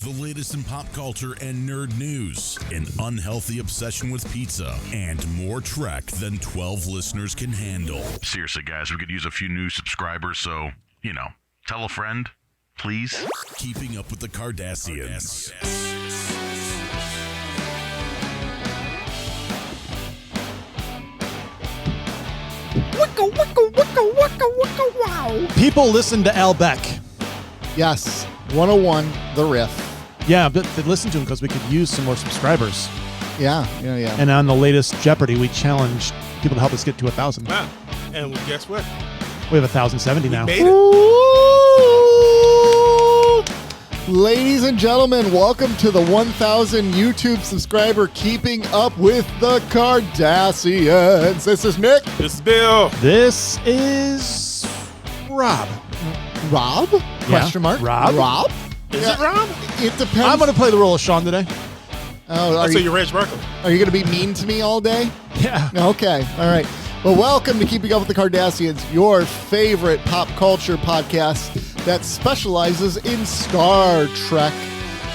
The latest in pop culture and nerd news, an unhealthy obsession with pizza, and more Trek than 12 listeners can handle. Seriously, guys, we could use a few new subscribers, so, tell a friend, please. Keeping Up with the Cardassians. Wicka, wicka, wicka, wicka, wicka, wow. People listen to Al Beck. Yes, 101, The Riff. Yeah, but they listen to him because we could use some more subscribers. Yeah. And on the latest Jeopardy, we challenged people to help us get to 1,000. Wow. And guess what? We have 1,070 now. Made it. Ooh. Ladies and gentlemen, welcome to the 1,000 YouTube subscriber Keeping Up with the Cardassians. This is Nick. This is Bill. This is Rob. Rob? Yeah. Question mark? Rob? Rob? Is it Rob? It depends. I'm going to play the role of Sean today. Oh, I'll say you're Reg Berkeley. Are you going to be mean to me all day? Yeah. Okay. All right. Well, welcome to Keeping Up with the Cardassians, your favorite pop culture podcast that specializes in Star Trek.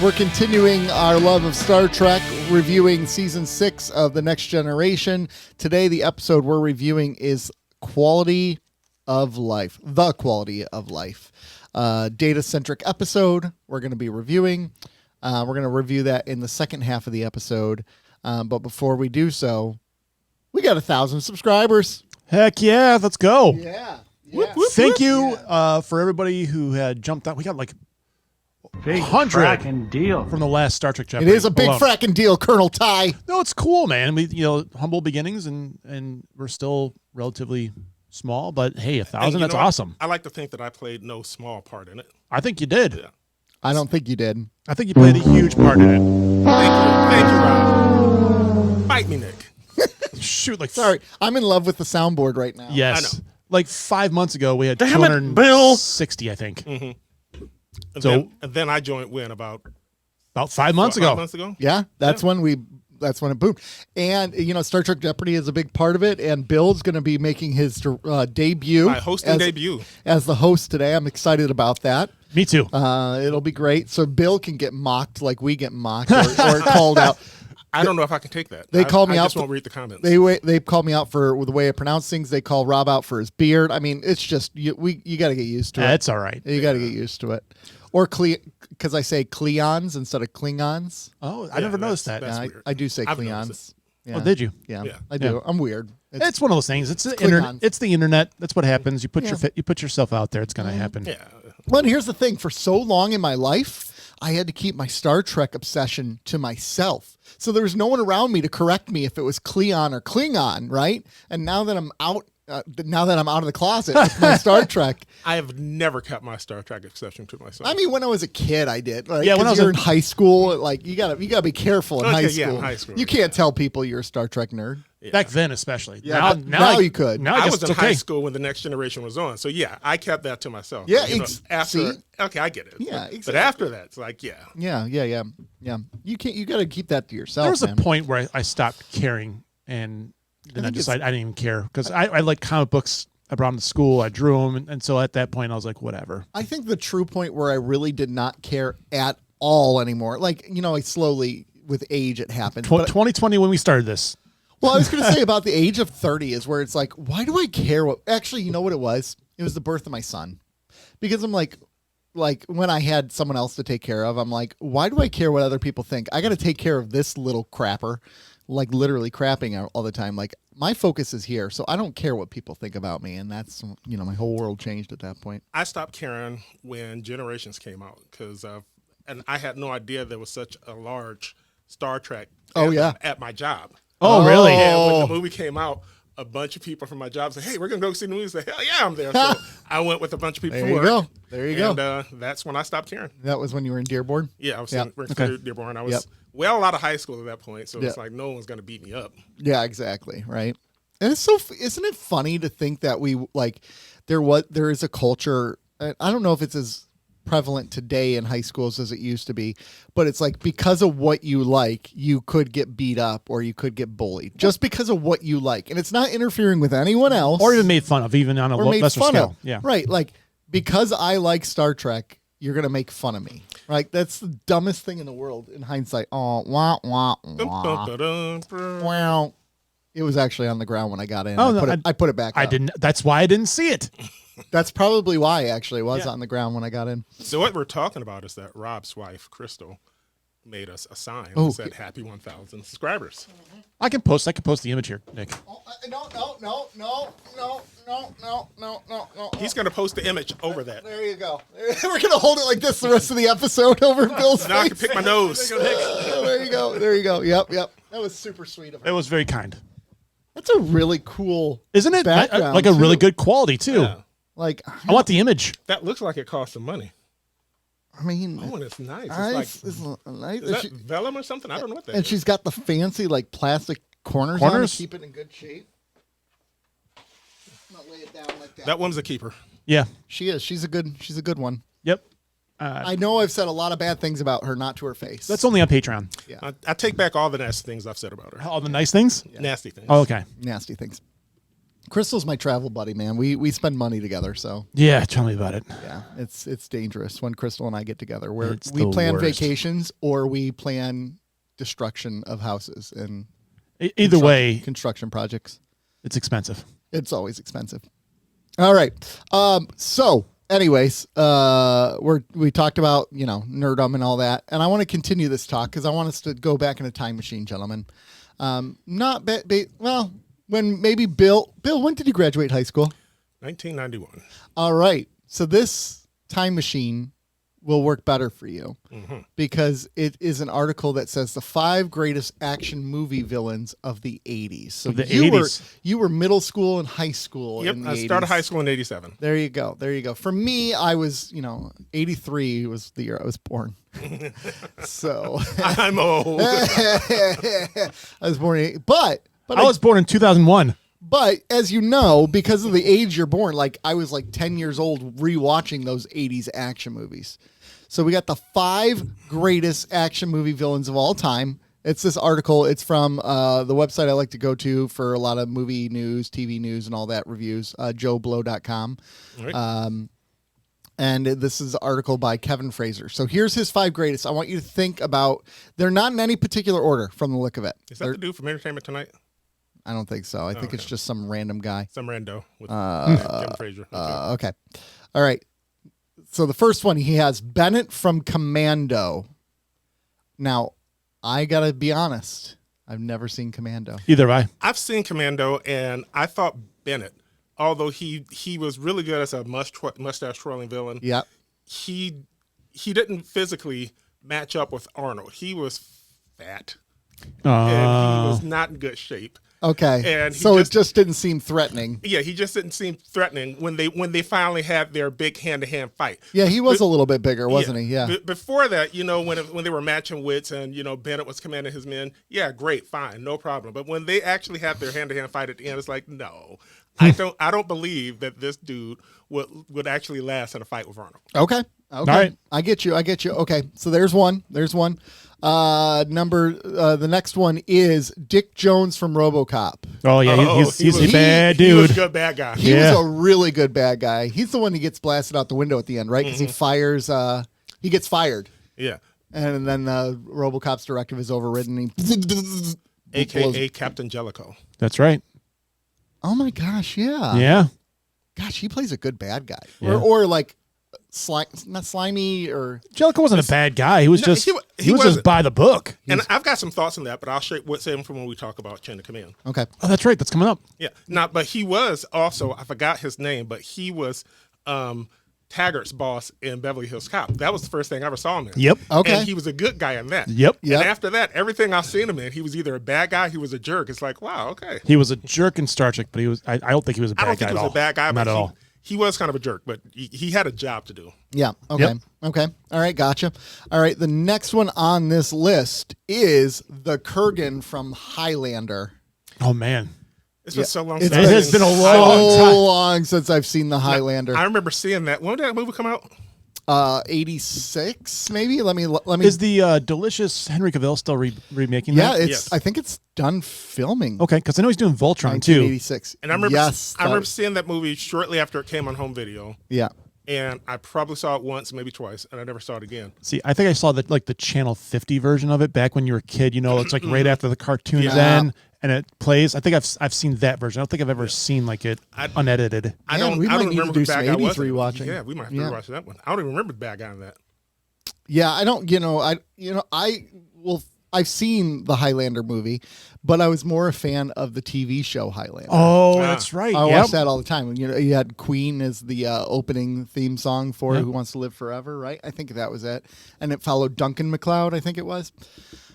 We're continuing our love of Star Trek, reviewing Season 6 of The Next Generation. Today, the episode we're reviewing is Quality of Life. The Quality of Life. Data-centric episode we're going to be reviewing. We're going to review that in the second half of the episode. But before we do so, we got 1,000 subscribers. Heck yeah, let's go. Yeah. Thank you for everybody who had jumped on. We got like Big 100 fracking deal. from the last Star Trek It Jeopardy. is a big alone. fracking deal, Colonel Ty. No, it's cool, man. We, humble beginnings, and we're still relatively small, but hey, 1,000, that's awesome. I like to think that I played no small part in it. I think you did. Yeah. I don't think you did. I think you played a huge part in it. Thank you, Rob. Fight me, Nick. Shoot, like Sorry, I'm in love with the soundboard right now. Yes. I know. Like 5 months ago, we had Damn it, Bill. 260, I think. And So- then I joined when about About 5 months ago. 5 months ago. Yeah, that's when it boomed. And, Star Trek Jeopardy is a big part of it. And Bill's going to be making his debut. My hosting debut. As the host today. I'm excited about that. Me too. It'll be great. So Bill can get mocked like we get mocked or called out. I don't know if I can take that. They call me I out just for- won't read the comments. They call me out for the way I pronounce things. They call Rob out for his beard. I mean, it's just you got to get used to it. That's all right. You got to get used to it. Or because I say Cleons instead of Klingons. Oh, I never noticed that. that's Yeah, weird. I do say I've Cleons. noticed Yeah. Oh, did you? Yeah, Yeah. I do. Yeah. I'm weird. It's one of those things. It's the Klingons. internet. It's the internet. That's what happens. You put Yeah. you put yourself out there. It's going to happen. Yeah. Well, and here's the thing. For so long in my life, I had to keep my Star Trek obsession to myself. So there was no one around me to correct me if it was Cleon or Klingon, right? And now that I'm out of the closet with my Star Trek, I have never kept my Star Trek exception to myself. I mean, when I was a kid, I did. Like, Yeah, when I was you're in high school, like you gotta be careful in Okay, high yeah, school. in high school, You can't tell people you're a Star Trek nerd. Yeah. Back then, especially. Yeah, but now you could. Now I I guess was it's in okay. high school when The Next Generation was on. So, yeah, I kept that to myself. Yeah, after. see? Okay, I get it. Yeah, But exactly. after that, it's like, yeah. Yeah. You got to keep that to yourself. There was man. a point where I stopped caring, and then I think decided I didn't even care because I like comic books. I brought them to school. I drew them, and so at that point, I was like, whatever. I think the true point where I really did not care at all anymore, like, I slowly, with age, it happened. But 2020 when we started this. well, I was going to say about the age of 30 is where it's like, why do I care what, actually, you know what it was? It was the birth of my son. Because I'm like when I had someone else to take care of, I'm like, why do I care what other people think? I got to take care of this little crapper, like literally crapping all the time. Like my focus is here. So I don't care what people think about me. And that's, my whole world changed at that point. I stopped caring when Generations came out because and I had no idea there was such a large Star Trek at my job. Oh, really? And when the movie came out, a bunch of people from my job said, hey, we're going to go see the movie. I said, hell yeah, I'm there. So I went with a bunch of people There from you work. go. There you go. And that's when I stopped caring. That was when you were in Dearborn? Yeah, I was Yep. in Okay. Dearborn. I was Yep. well out of high school at that point. So Yep. it's like no one's going to beat me up. Yeah, exactly. Right. And it's isn't it funny to think that there is a culture. I don't know if it's as prevalent today in high schools as it used to be, but it's like because of what you like, you could get beat up or you could get bullied just because of what you like. And it's not interfering with anyone else. Or even made fun of, even on a or made lesser fun scale. of. Yeah. Right. Like because I like Star Trek, you're gonna make fun of me. Like that's the dumbest thing in the world in hindsight. Oh, wah wah wah. Wow. It was actually on the ground when I got in. I put it back. I up. didn't. That's why I didn't see it. That's probably why actually it was on the ground when I got in. So what we're talking about is that Rob's wife, Crystal, made us a sign that said "Happy 1,000 subscribers." I can post the image here, Nick. Oh, no. He's going to post the image over that. There you go. We're gonna hold it like this the rest of the episode over Bill's Now I face. can pick my nose. There you go. There you go. Yep. That was super sweet of her. It was very kind, That's a really cool, isn't it? background, Like a really too. good quality too. Yeah. Like I want the image. That looks like it costs some money. I mean, Oh, and it's nice. nice. It's It's nice. is that vellum or something? I don't know what that And is. she's got the fancy like plastic corners on to keep it in good shape. I'm gonna lay it down like that. That one's a keeper. Yeah. She is. She's a good one. Yep. I know I've said a lot of bad things about her, not to her face. That's only on Patreon. Yeah. I take back all the nasty things I've said about her. All the nice things. Nasty things. Oh, okay. Nasty things. Crystal's my travel buddy, man. We spend money together, so Yeah. Tell me about it. yeah, it's dangerous when Crystal and I get together. Where It's we the plan worst. vacations or we plan destruction of houses and Either way, construction projects. it's expensive. It's always expensive. All right. So anyways, we talked about, nerdum and all that. And I want to continue this talk because I want us to go back in a time machine, gentlemen. When maybe Bill, when did you graduate high school? 1991. All right. So this time machine will work better for you because it is an article that says the 5 greatest action movie villains of the 80s. So Of the you 80s. you were middle school and high school. Yep, in the I started 80s. high school in 87. There you go. For me, I was, 83 was the year I was born. So I'm old. I was born in, but I was born in 2001. But as you know, because of the age you're born, like I was like 10 years old rewatching those 80s action movies. So we got the 5 greatest action movie villains of all time. It's this article. It's from the website I like to go to for a lot of movie news, TV news, and all that reviews, joeblow.com. Right. And this is an article by Kevin Fraser. So here's his 5 greatest. I want you to think about, they're not in any particular order from the look of it. Is that the dude from Entertainment Tonight? I don't think so. I think it's just some random guy. Some rando with Kevin Frazier. Okay. All right. So the first one, he has Bennett from Commando. Now, I got to be honest. I've never seen Commando. Either way. I've seen Commando, and I thought Bennett, although he was really good as a mustache twirling villain, Yeah. he didn't physically match up with Arnold. He was fat, and he was not in good shape. Okay. And so it just didn't seem threatening. Yeah, he just didn't seem threatening when they finally had their big hand-to-hand fight. Yeah, he was a little bit bigger, wasn't he? Yeah. Before that, when they were matching wits and, Bennett was commanding his men, yeah, great, fine, no problem. But when they actually had their hand-to-hand fight at the end, it's like, no, I don't believe that this dude would actually last in a fight with Arnold. Okay. All right. I get you. Okay. So there's one. The next one is Dick Jones from RoboCop. Oh yeah, he's a bad He was dude. a good bad guy. He Yeah. was a really good bad guy. He's the one who gets blasted out the window at the end, right? Because he fires. He gets fired, Yeah. and then RoboCop's directive is overridden. AKA Captain Jellicoe. That's right. Oh my gosh! Yeah. Yeah. Gosh, he plays a good bad guy, Yeah. or like, not slimy or. Jellicoe wasn't a bad guy. He was No, just he he was wasn't. just by the book. And I've got some thoughts on that, but I'll say them from when we talk about Chain of Command. Okay. Oh, that's right. That's coming up. Yeah. But he was also, I forgot his name, but he was Taggart's boss in Beverly Hills Cop. That was the first thing I ever saw him in. Yep. Okay. And he was a good guy in that. Yep. Yep. And after that, everything I've seen him in, he was either a bad guy, he was a jerk. It's like, wow, okay. He was a jerk in Star Trek, but he was. I don't think he was a bad I don't guy think he at was all. a bad guy, Not but at all. he was kind of a jerk, but he had a job to do. Yeah. Okay. Yep. Okay. All right. Gotcha. All right. The next one on this list is the Kurgan from Highlander. Oh man. It's been so long It's since It I've has seen been a so long time. long since I've seen the Highlander. I remember seeing that. When did that movie come out? 86 maybe. Let me. Is the delicious Henry Cavill still remaking Yeah. that? It's. Yes. I think it's done filming. Okay, because I know he's doing Voltron too. 1986. And I remember, Yes. I remember seeing that movie shortly after it came on home video. Yeah. and I probably saw it once, maybe twice, and I never saw it again. See, I think I saw the Channel 50 version of it back when you were a kid. You know, it's like right after the cartoons Yeah. end and it plays. I think I've seen that version. I don't think I've ever seen like it unedited. I Man, don't. we I might don't need to remember do the bad some guy 80s was. rewatching. Yeah, we might have to Yeah. rewatch that one. I don't even remember the bad guy in that. Yeah, I don't. I've seen the Highlander movie, but I was more a fan of the TV show Highlander. Oh, Yeah. that's right. I Yep. watched that all the time. You know, you had Queen as the opening theme song for Who Wants to Live Forever, right? I think that was it. And it followed Duncan MacLeod, I think it was.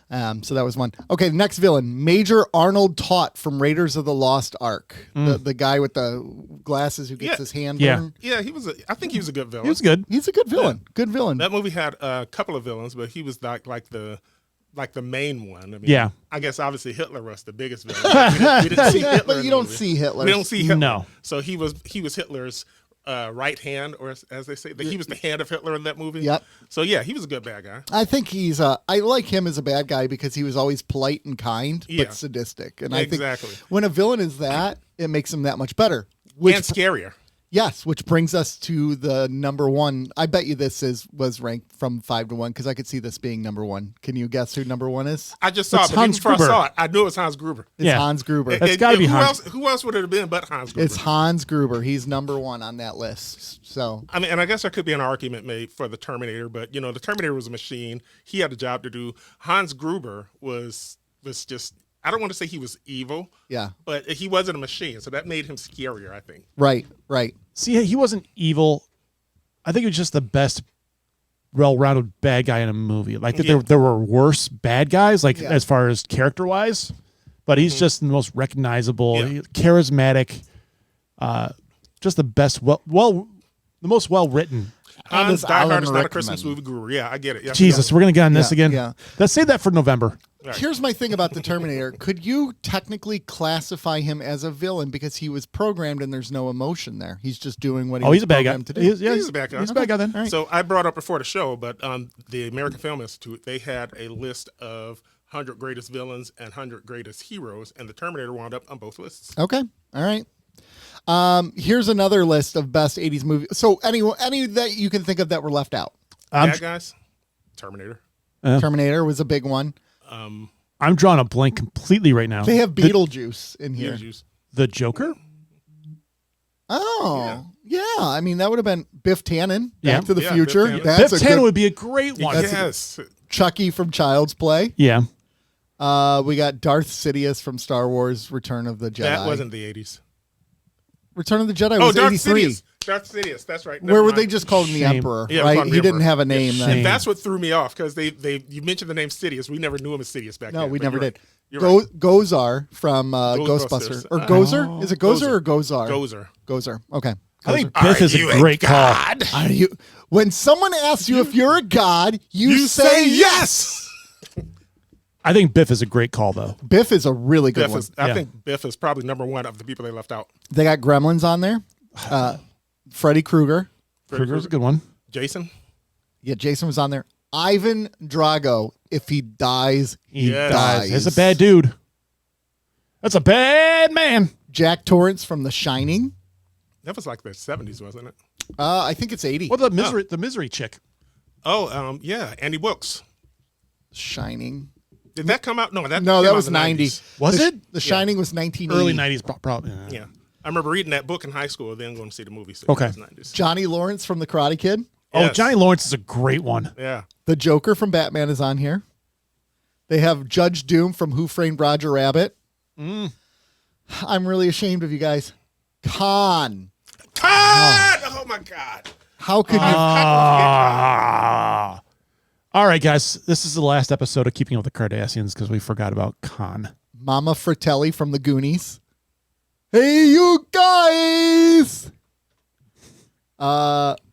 So that was one. Okay, the next villain, Major Arnold Taut from Raiders of the Lost Ark. The guy with the glasses who gets Yeah. his hand Yeah. burned. Yeah, I think he was a good villain. He was good. He's a good villain. Good villain. That movie had a couple of villains, but he was like the main one. I mean, Yeah. I guess obviously Hitler was the biggest villain. We didn't see Hitler. But in you the don't movie. see Hitler. We don't see Hitler. No. So he was Hitler's right hand, or as they say, he was the hand of Hitler in that movie. Yep. So yeah, he was a good bad guy. I think I like him as a bad guy because he was always polite and kind, Yeah. but sadistic. And Exactly. I think when a villain is that, it makes him that much better. And scarier. Yes, which brings us to the number one. I bet you this was ranked from 5 to 1 because I could see this being number one. Can you guess who number one is? I just saw It's it, but even Hans before I Gruber. saw it, I knew it was Hans Gruber. It's Yeah. Hans Gruber. That's gotta be who Hans. else? Who else would it have been but Hans Gruber? It's Hans Gruber. He's number one on that list. So I mean, and I guess there could be an argument made for the Terminator, but the Terminator was a machine. He had a job to do. Hans Gruber was just. I don't want to say he was evil, yeah, but he wasn't a machine, so that made him scarier, I think. right. See, he wasn't evil. I think he was just the best well-rounded bad guy in a movie. Like there were worse bad guys, like Yeah. as far as character-wise, but he's just the most recognizable, Yeah. charismatic, just the best, the most well-written. Hans does Die Hard Alan is not a Rickman? Christmas movie Gruber. Yeah, I get it. Yeah, Jesus, we're gonna get on this Yeah, again. yeah. Let's save that for November. Right. Here's my thing about the Terminator. Could you technically classify him as a villain because he was programmed and there's no emotion there? He's just doing what he Oh, was he's a bad guy. programmed to do. He's a bad guy. He's a bad guy then. All right. So I brought up before the show, but the American Film Institute, they had a list of 100 greatest villains and 100 greatest heroes, and the Terminator wound up on both lists. Okay. All right. Here's another list of best 80s movies. So any that you can think of that were left out. Bad guys, Terminator. Terminator was a big one. I'm drawing a blank completely right now. They have Beetlejuice in here. Beetlejuice. The Joker? Oh, yeah. I mean, that would have been Biff Tannen, Yeah. Back to the Yeah, Future. Biff Tannen. That's Biff a Tannen good would be a great one. Yes. Chucky from Child's Play. Yeah. We got Darth Sidious from Star Wars Return of the Jedi. That wasn't the 80s. Return of the Jedi Oh, was Darth 83. Sidious. Darth Sidious. That's right. Where Never were mind. they just called him the Shame. Emperor, Yeah, right? called him He the didn't Emperor. have a name then. Shame. And that's what threw me off because you mentioned the name Sidious. We never knew him as Sidious back No, then. we but never you're right. did. You're right. Gozar from Ghostbusters. Or Gozer? Is it Gozer or Gozar? Gozer. Gozer. Okay. I think Biff is a great call. Are you? When someone asks you if you're a god, you say yes. I think Biff is a great call, though. Biff is a really good Biff one. is, I Yeah. think Biff is probably number one of the people they left out. They got Gremlins on there. Freddy Krueger. Kruger's a good one. Jason. Yeah, Jason was on there. Ivan Drago. If he dies, he Yes. dies. He's a bad dude. That's a bad man. Jack Torrance from The Shining. That was like the 70s, wasn't it? I think it's 80. Well, the misery chick. Oh, yeah, Andy Wilkes. Shining. Did that come out? No, that No, came that out was in the 90. 90s. Was it? The Shining was 1980. Early 90s, probably. Yeah. I remember reading that book in high school, then going to see the movie. So Okay. it was 90s. Johnny Lawrence from The Karate Kid. Oh, Yes. Johnny Lawrence is a great one. Yeah. The Joker from Batman is on here. They have Judge Doom from Who Framed Roger Rabbit. I'm really ashamed of you guys. Khan. Todd! Oh, my God. How could you? Ah. All right, guys. This is the last episode of Keeping Up with the Kardashians because we forgot about Khan. Mama Fratelli from The Goonies. Hey, you guys.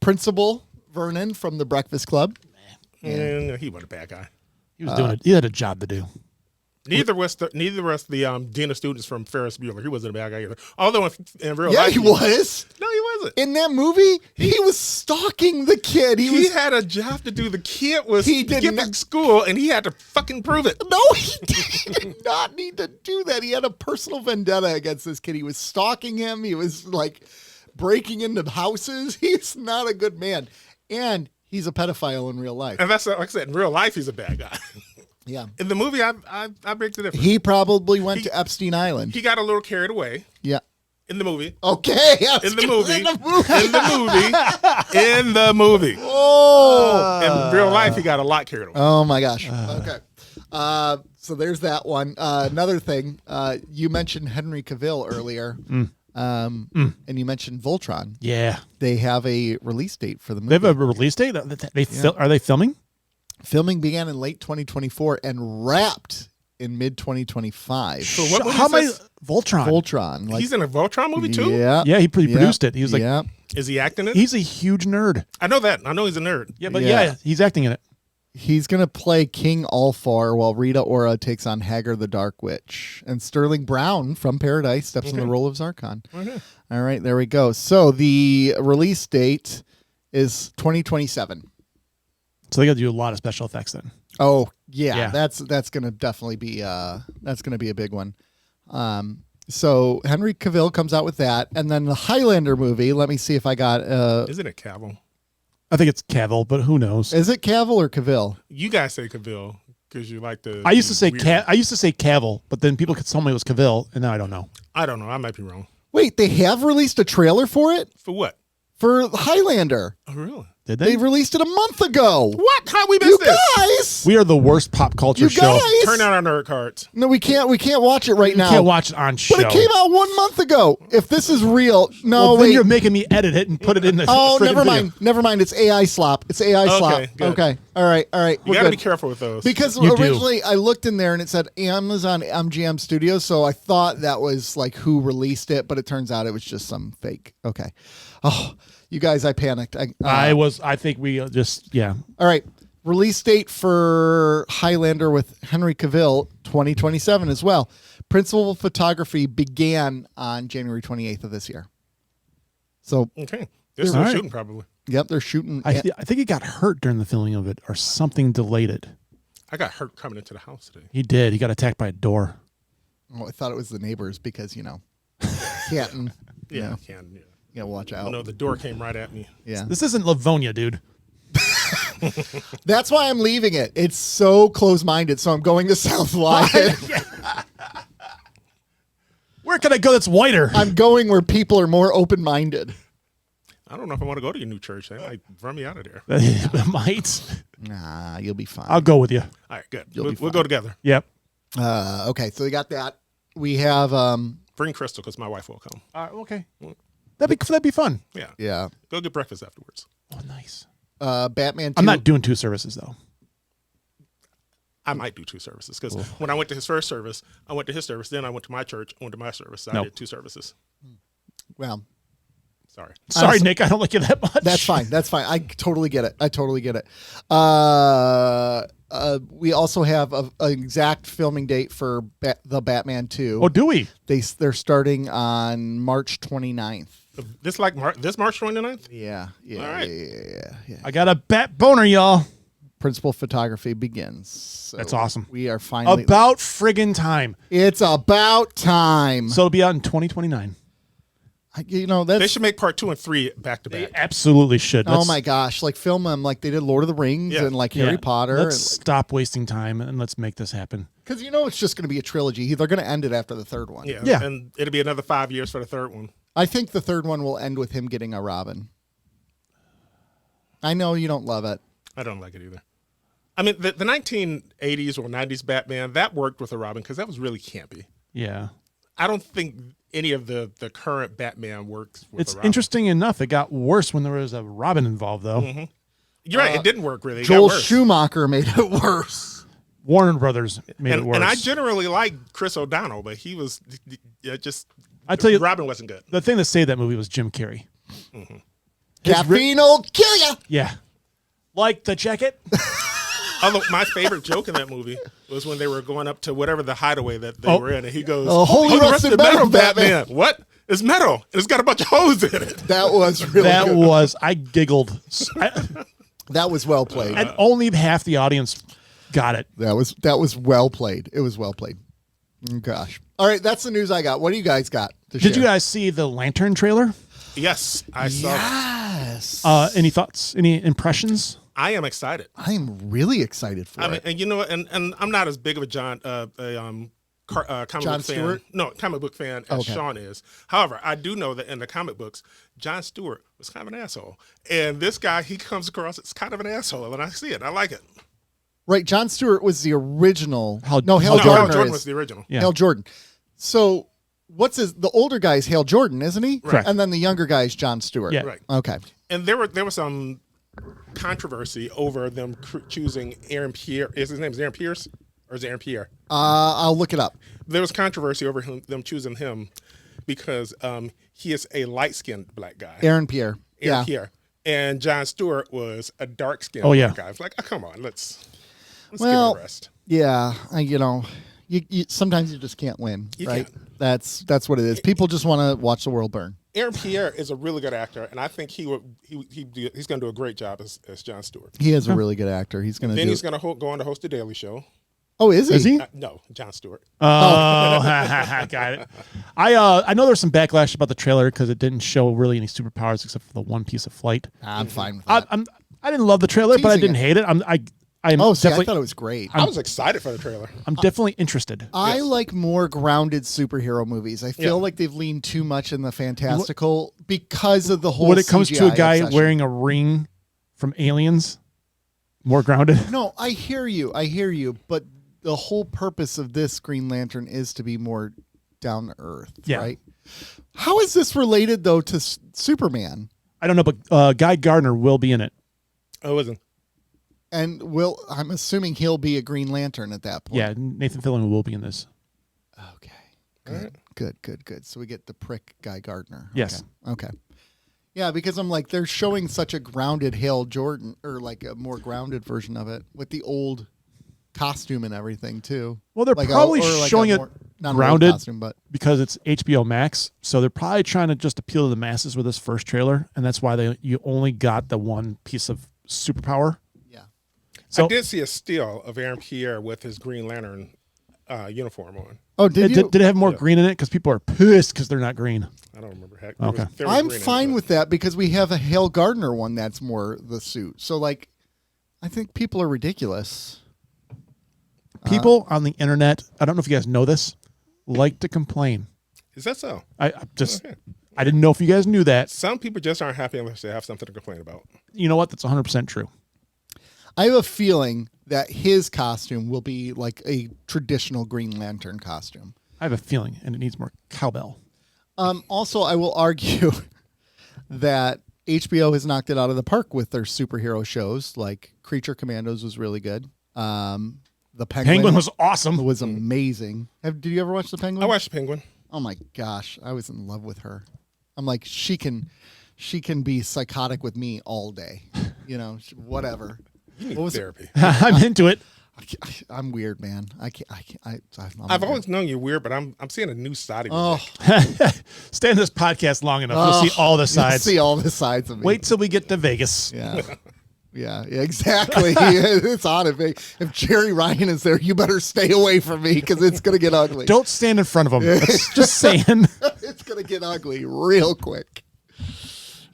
Principal Vernon from The Breakfast Club. And he was a bad guy. He was doing it. He had a job to do. Neither was the dean of students from Ferris Bueller. He wasn't a bad guy either. Although in real Yeah, life, he was. No, he wasn't. In that movie, he was stalking the kid. He He was. had a job to do. The kid was He to did get not- to school, and he had to fucking prove it. No, he did not need to do that. He had a personal vendetta against this kid. He was stalking him. He was like breaking into houses. He's not a good man. And he's a pedophile in real life. And that's like I said, in real life, he's a bad guy. Yeah. In the movie, I break the difference. He probably went to Epstein Island. He got a little carried away Yeah. in the movie. Okay. In the movie. Oh. In real life, he got a lot carried away. Oh my gosh. Okay. So there's that one. Another thing, you mentioned Henry Cavill earlier, and you mentioned Voltron. Yeah. They have a release date for the movie. They have a release date? Are they filming? Filming began in late 2024 and wrapped in mid 2025. So what movie How is many? this? Voltron. Voltron. He's in a Voltron movie too? Yeah. Yeah, he produced it. He was like, yeah. Is he acting it? he's a huge nerd. I know that. I know he's a nerd. Yeah, but Yeah. yeah, he's acting in it. He's going to play King Alfar while Rita Ora takes on Hagar the Dark Witch. And Sterling Brown from Paradise steps in the role of Zarkon. Okay. All right, there we go. So the release date is 2027. So they got to do a lot of special effects then. Oh, yeah. Yeah. That's going to definitely be a big one. So Henry Cavill comes out with that, and then the Highlander movie, let me see if I got Isn't it Cavill? I think it's Cavill, but who knows? is it Cavill or Cavill? You guys say Cavill because you like the. I used to say weird- Cavill, but then people could tell me it was Cavill, and now I don't know. I don't know. I might be wrong. Wait, they have released a trailer for it? For what? For Highlander. Oh, really? Did They they? released it a month ago. What? How we You missed this? guys! We are the worst pop culture You show. guys! Turn out our nerd cards. No, we can't watch it right You now. can't watch it on show. But it came out 1 month ago. If this is real, no, Well, then wait. you're making me edit it and put it in the. Oh, friggin' never video. mind. Never mind. It's AI slop. It's AI slop. good. Okay. All right. You We're got to good. be careful with those. Because You do. originally I looked in there and it said Amazon MGM Studios, so I thought that was like who released it, but it turns out it was just some fake. Okay. Oh, you guys, I panicked. I think we just yeah. All right. Release date for Highlander with Henry Cavill, 2027 as well. Principal photography began on January 28th of this year. So, okay. They're still All right. shooting probably. yep, they're shooting. I think he got hurt during the filming of it, or something delayed it. I got hurt coming into the house today. He did. He got attacked by a door. I thought it was the neighbors because, Canton. Yeah, Yeah. I can. Yeah. You gotta watch out. No, the door came right at me. Yeah. This isn't Livonia, dude. That's why I'm leaving it. It's so close-minded, so I'm going to South Lyon. Where can I go that's whiter? I'm going where people are more open-minded. I don't know if I want to go to your new church. They might run me out of there. It might. Nah, you'll be fine. I'll go with you. All right, good. You'll We'll be fine. go together. Yep. Okay, so we got that. We have, Bring Crystal because my wife will come. All right. Okay. That'd be fun. Yeah. yeah, Go get breakfast afterwards. Oh, nice. Batman 2. I'm not doing 2 services though. I might do 2 services because when I went to his first service, I went to his service. Then I went to my church. I went to my service. So I Nope. did 2 services. Well, Sorry. Sorry, Honestly, Nick. I don't like you that much. that's fine. That's fine. I totally get it. We also have an exact filming date for the Batman 2. Oh, do we? They're starting on March 29th. This this March 29th? Yeah. All right. Yeah. I got a bat boner, y'all. Principal photography begins. So That's awesome. We are finally. About friggin' time. It's about time. So it'll be out in 2029. That's. They should make part 2 and 3 back to They back. absolutely should. Oh my gosh! Like film them like they did Lord of the Rings Yeah. and like Yeah. Harry Potter. Let's stop wasting time and let's make this happen. Because it's just going to be a trilogy. They're going to end it after the third one. Yeah. Yeah. And it'll be another 5 years for the third one. I think the third one will end with him getting a Robin. I know you don't love it. I don't like it either. I mean, the 1980s or 90s Batman, that worked with a Robin because that was really campy. Yeah. I don't think any of the current Batman works with It's a Robin. interesting enough. It got worse when there was a Robin involved, though. Mm-hmm. You're right. It didn't work really. It Joel got worse. Schumacher made it worse. Warner Brothers made it worse. And I generally like Chris O'Donnell, but he was just. I tell you, Robin wasn't good. the thing that saved that movie was Jim Carrey. Caffeine will kill you. Yeah. Like the jacket? Although my favorite joke in that movie was when they were going up to whatever the hideaway that they were in, and he goes, Holy Rusted Metal, Batman." What? It's metal. And it's got a bunch of holes in it. That was really That good. was, I giggled. That was well played. And only half the audience got it. That was well played. It was well played. Oh, gosh. All right, that's the news I got. What do you guys got to Did share? you guys see the Lantern trailer? Yes, I saw that. Yes. Any thoughts? Any impressions? I am excited. I am really excited for I mean, it. and you know what? And I'm not as big of a comic John book fan. Stewart? No, comic book fan as Okay. Sean is. However, I do know that in the comic books, John Stewart was kind of an asshole, and this guy he comes across as kind of an asshole, and I see it. I like it. Right, John Stewart was the original. Hal Hal Jordan Jordan was the original. Yeah. Hal Jordan. So, the older guy is Hal Jordan, isn't he? Correct. And then the younger guy is John Stewart. Yeah. Right. Okay. And there was some controversy over them choosing Aaron Pierre. Is his name Aaron Pierce or is it Aaron Pierre? I'll look it up. There was controversy over them choosing him because he is a light-skinned black guy. Aaron Pierre. Aaron Yeah. Pierre. And John Stewart was a dark-skinned yeah. black guy. It's like, oh, come on, let's Well, give it a rest. Yeah. You sometimes you just can't win, You right? can't. That's what it is. People just want to watch the world burn. Aaron Pierre is a really good actor, and I think he's going to do a great job as John Stewart. He is a really good actor. He's going to Then do. he's going to go on to host the Daily Show. Oh, is he? Is he? No, John Stewart. Oh, got it. I know there's some backlash about the trailer because it didn't show really any superpowers except for the one piece of flight. I'm fine with that. I didn't love the trailer, but I Teasing didn't it. hate it. I'm I definitely thought it was great. I was excited for the trailer. I'm definitely interested. I like more grounded superhero movies. I feel Yeah. like they've leaned too much in the fantastical because of the whole. When it comes to a CGI guy obsession. wearing a ring from Aliens, more grounded. No, I hear you, but the whole purpose of this Green Lantern is to be more down to earth, Yeah. right? How is this related though to Superman? I don't know, but Guy Gardner will be in it. Oh, it wasn't. And I'm assuming he'll be a Green Lantern at that point. Yeah, Nathan Fillion will be in this. Okay. Good. So we get the prick Guy Gardner. Yes. Okay. Yeah, because I'm like, they're showing such a grounded Hal Jordan, or like a more grounded version of it with the old costume and everything too. Well, they're Like probably or like showing a it more, not an old grounded costume, but because it's HBO Max. So they're probably trying to just appeal to the masses with this first trailer, and that's why you only got the one piece of superpower. yeah. So I did see a still of Aaron Pierre with his Green Lantern uniform on. Oh, did you? did it have more green in it? Because people are pissed because they're not green. I don't remember. Heck, Okay. there was I'm green in it, fine but- with that because we have a Hale Gardner one that's more the suit. So like, I think people are ridiculous. People on the internet, I don't know if you guys know this, like to complain. Is that so? I just Okay. I didn't know if you guys knew that. Some people just aren't happy unless they have something to complain about. You know what? That's 100% true. I have a feeling that his costume will be like a traditional Green Lantern costume. I have a feeling, and it needs more cowbell. Also, I will argue that HBO has knocked it out of the park with their superhero shows. Like Creature Commandos was really good. The Penguin was awesome. was amazing. Did you ever watch The Penguin? I watched Penguin. Oh my gosh, I was in love with her. I'm like, she can be psychotic with me all day. You know, whatever. You need What was it? therapy. I'm into it. I'm weird, man. I'm I've weird. always known you're weird, but I'm seeing a new side of you. Oh, Stay in this podcast long enough. You'll see all the you'll sides. see all the sides of me. Wait till we get to Vegas. Yeah. Yeah, exactly. It's on it. If Jerry Ryan is there, you better stay away from me because it's going to get ugly. Don't stand in front of him. Just saying. It's going to get ugly real quick.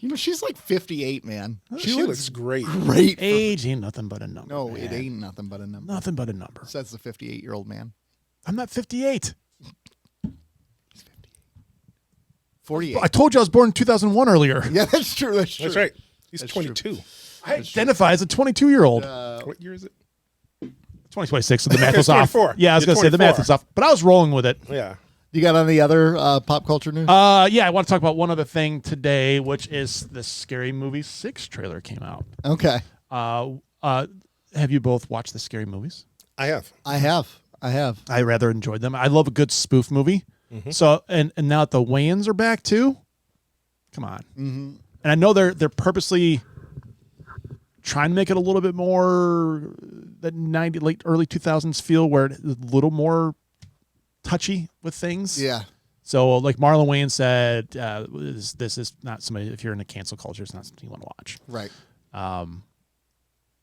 You know, she's like 58, man. She looks great. great. Age ain't nothing but a number. No, man. it ain't nothing but a number. Nothing but a number. Says the 58-year-old man. I'm not 58. 48. I told you I was born in 2001 earlier. Yeah, that's true. That's true. That's right. He's That's 22. I identify as a 22-year-old. What year is it? 2026, so the math was off. 24. Yeah, I was You're going to say the math 24. is off, but I was rolling with it. Yeah. You got any other pop culture news? Yeah, I want to talk about one other thing today, which is the Scary Movie 6 trailer came out. Okay. Have you both watched the Scary Movies? I have. I have. I rather enjoyed them. I love a good spoof movie. So, and now that the Wayans are back too, come on. And I know they're purposely trying to make it a little bit more that early 2000s feel, where it's a little more touchy with things. Yeah. So, like Marlon Wayans said, this is not somebody. If you're in a cancel culture, it's not something you want to watch. Right.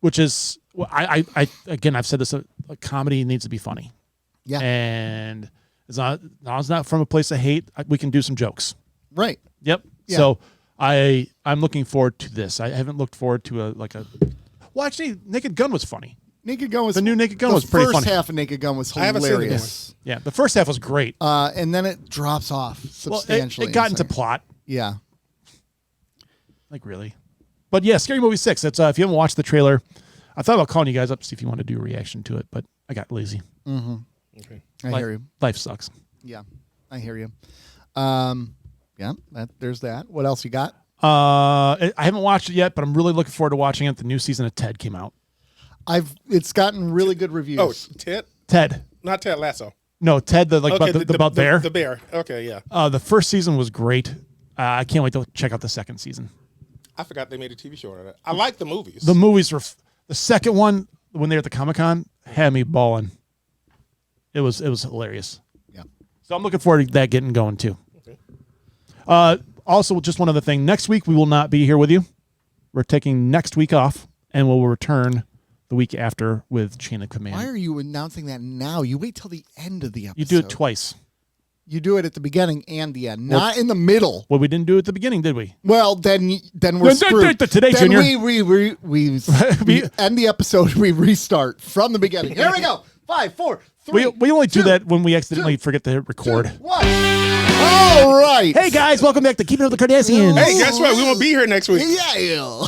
Which is, well, I again, I've said this: a comedy needs to be funny. Yeah. And it's not from a place of hate. We can do some jokes. Right. Yep. Yeah. So I'm looking forward to this. I haven't looked forward to well, actually, Naked Gun was funny. Naked Gun was The new Naked Gun was pretty The funny. first half of Naked Gun was I haven't seen the new hilarious. Yeah, the first half was great. And then it drops off Well, substantially. it got in into the second. plot. Yeah. Like, really? But yeah, Scary Movie 6. That's if you haven't watched the trailer, I thought about calling you guys up to see if you want to do a reaction to it, but I got lazy. Okay. I hear you. Life sucks. Yeah, I hear you. Yeah, there's that. What else you got? I haven't watched it yet, but I'm really looking forward to watching it. The new season of Ted came out. It's gotten really good reviews. Oh, Ted? Ted. Not Ted Lasso. No, Ted, Okay, about bear. The bear. Okay, yeah. The first season was great. I can't wait to check out the second season. I forgot they made a TV show out of that. I like the movies. The movies were the second one when they were at the Comic-Con had me balling. It was hilarious. Yeah. So I'm looking forward to that getting going too. Okay. Also, just one other thing. Next week we will not be here with you. We're taking next week off, and we'll return the week after with Chain of Command. Why are you announcing that now? You wait till the end of the episode. You do it twice. You do it at the beginning and the end, not in the middle. Well, we didn't do it at the beginning, did we? Well, then we're screwed. Today, then Junior. we end the episode. We restart from the beginning. Here we go. 5, 4, 3. We only do two, that when we accidentally forget to hit record. 2, 1. All right. Hey guys, welcome back to Keeping Up with the Kardashians. Hey, guess what? We won't be here next week. Yeah.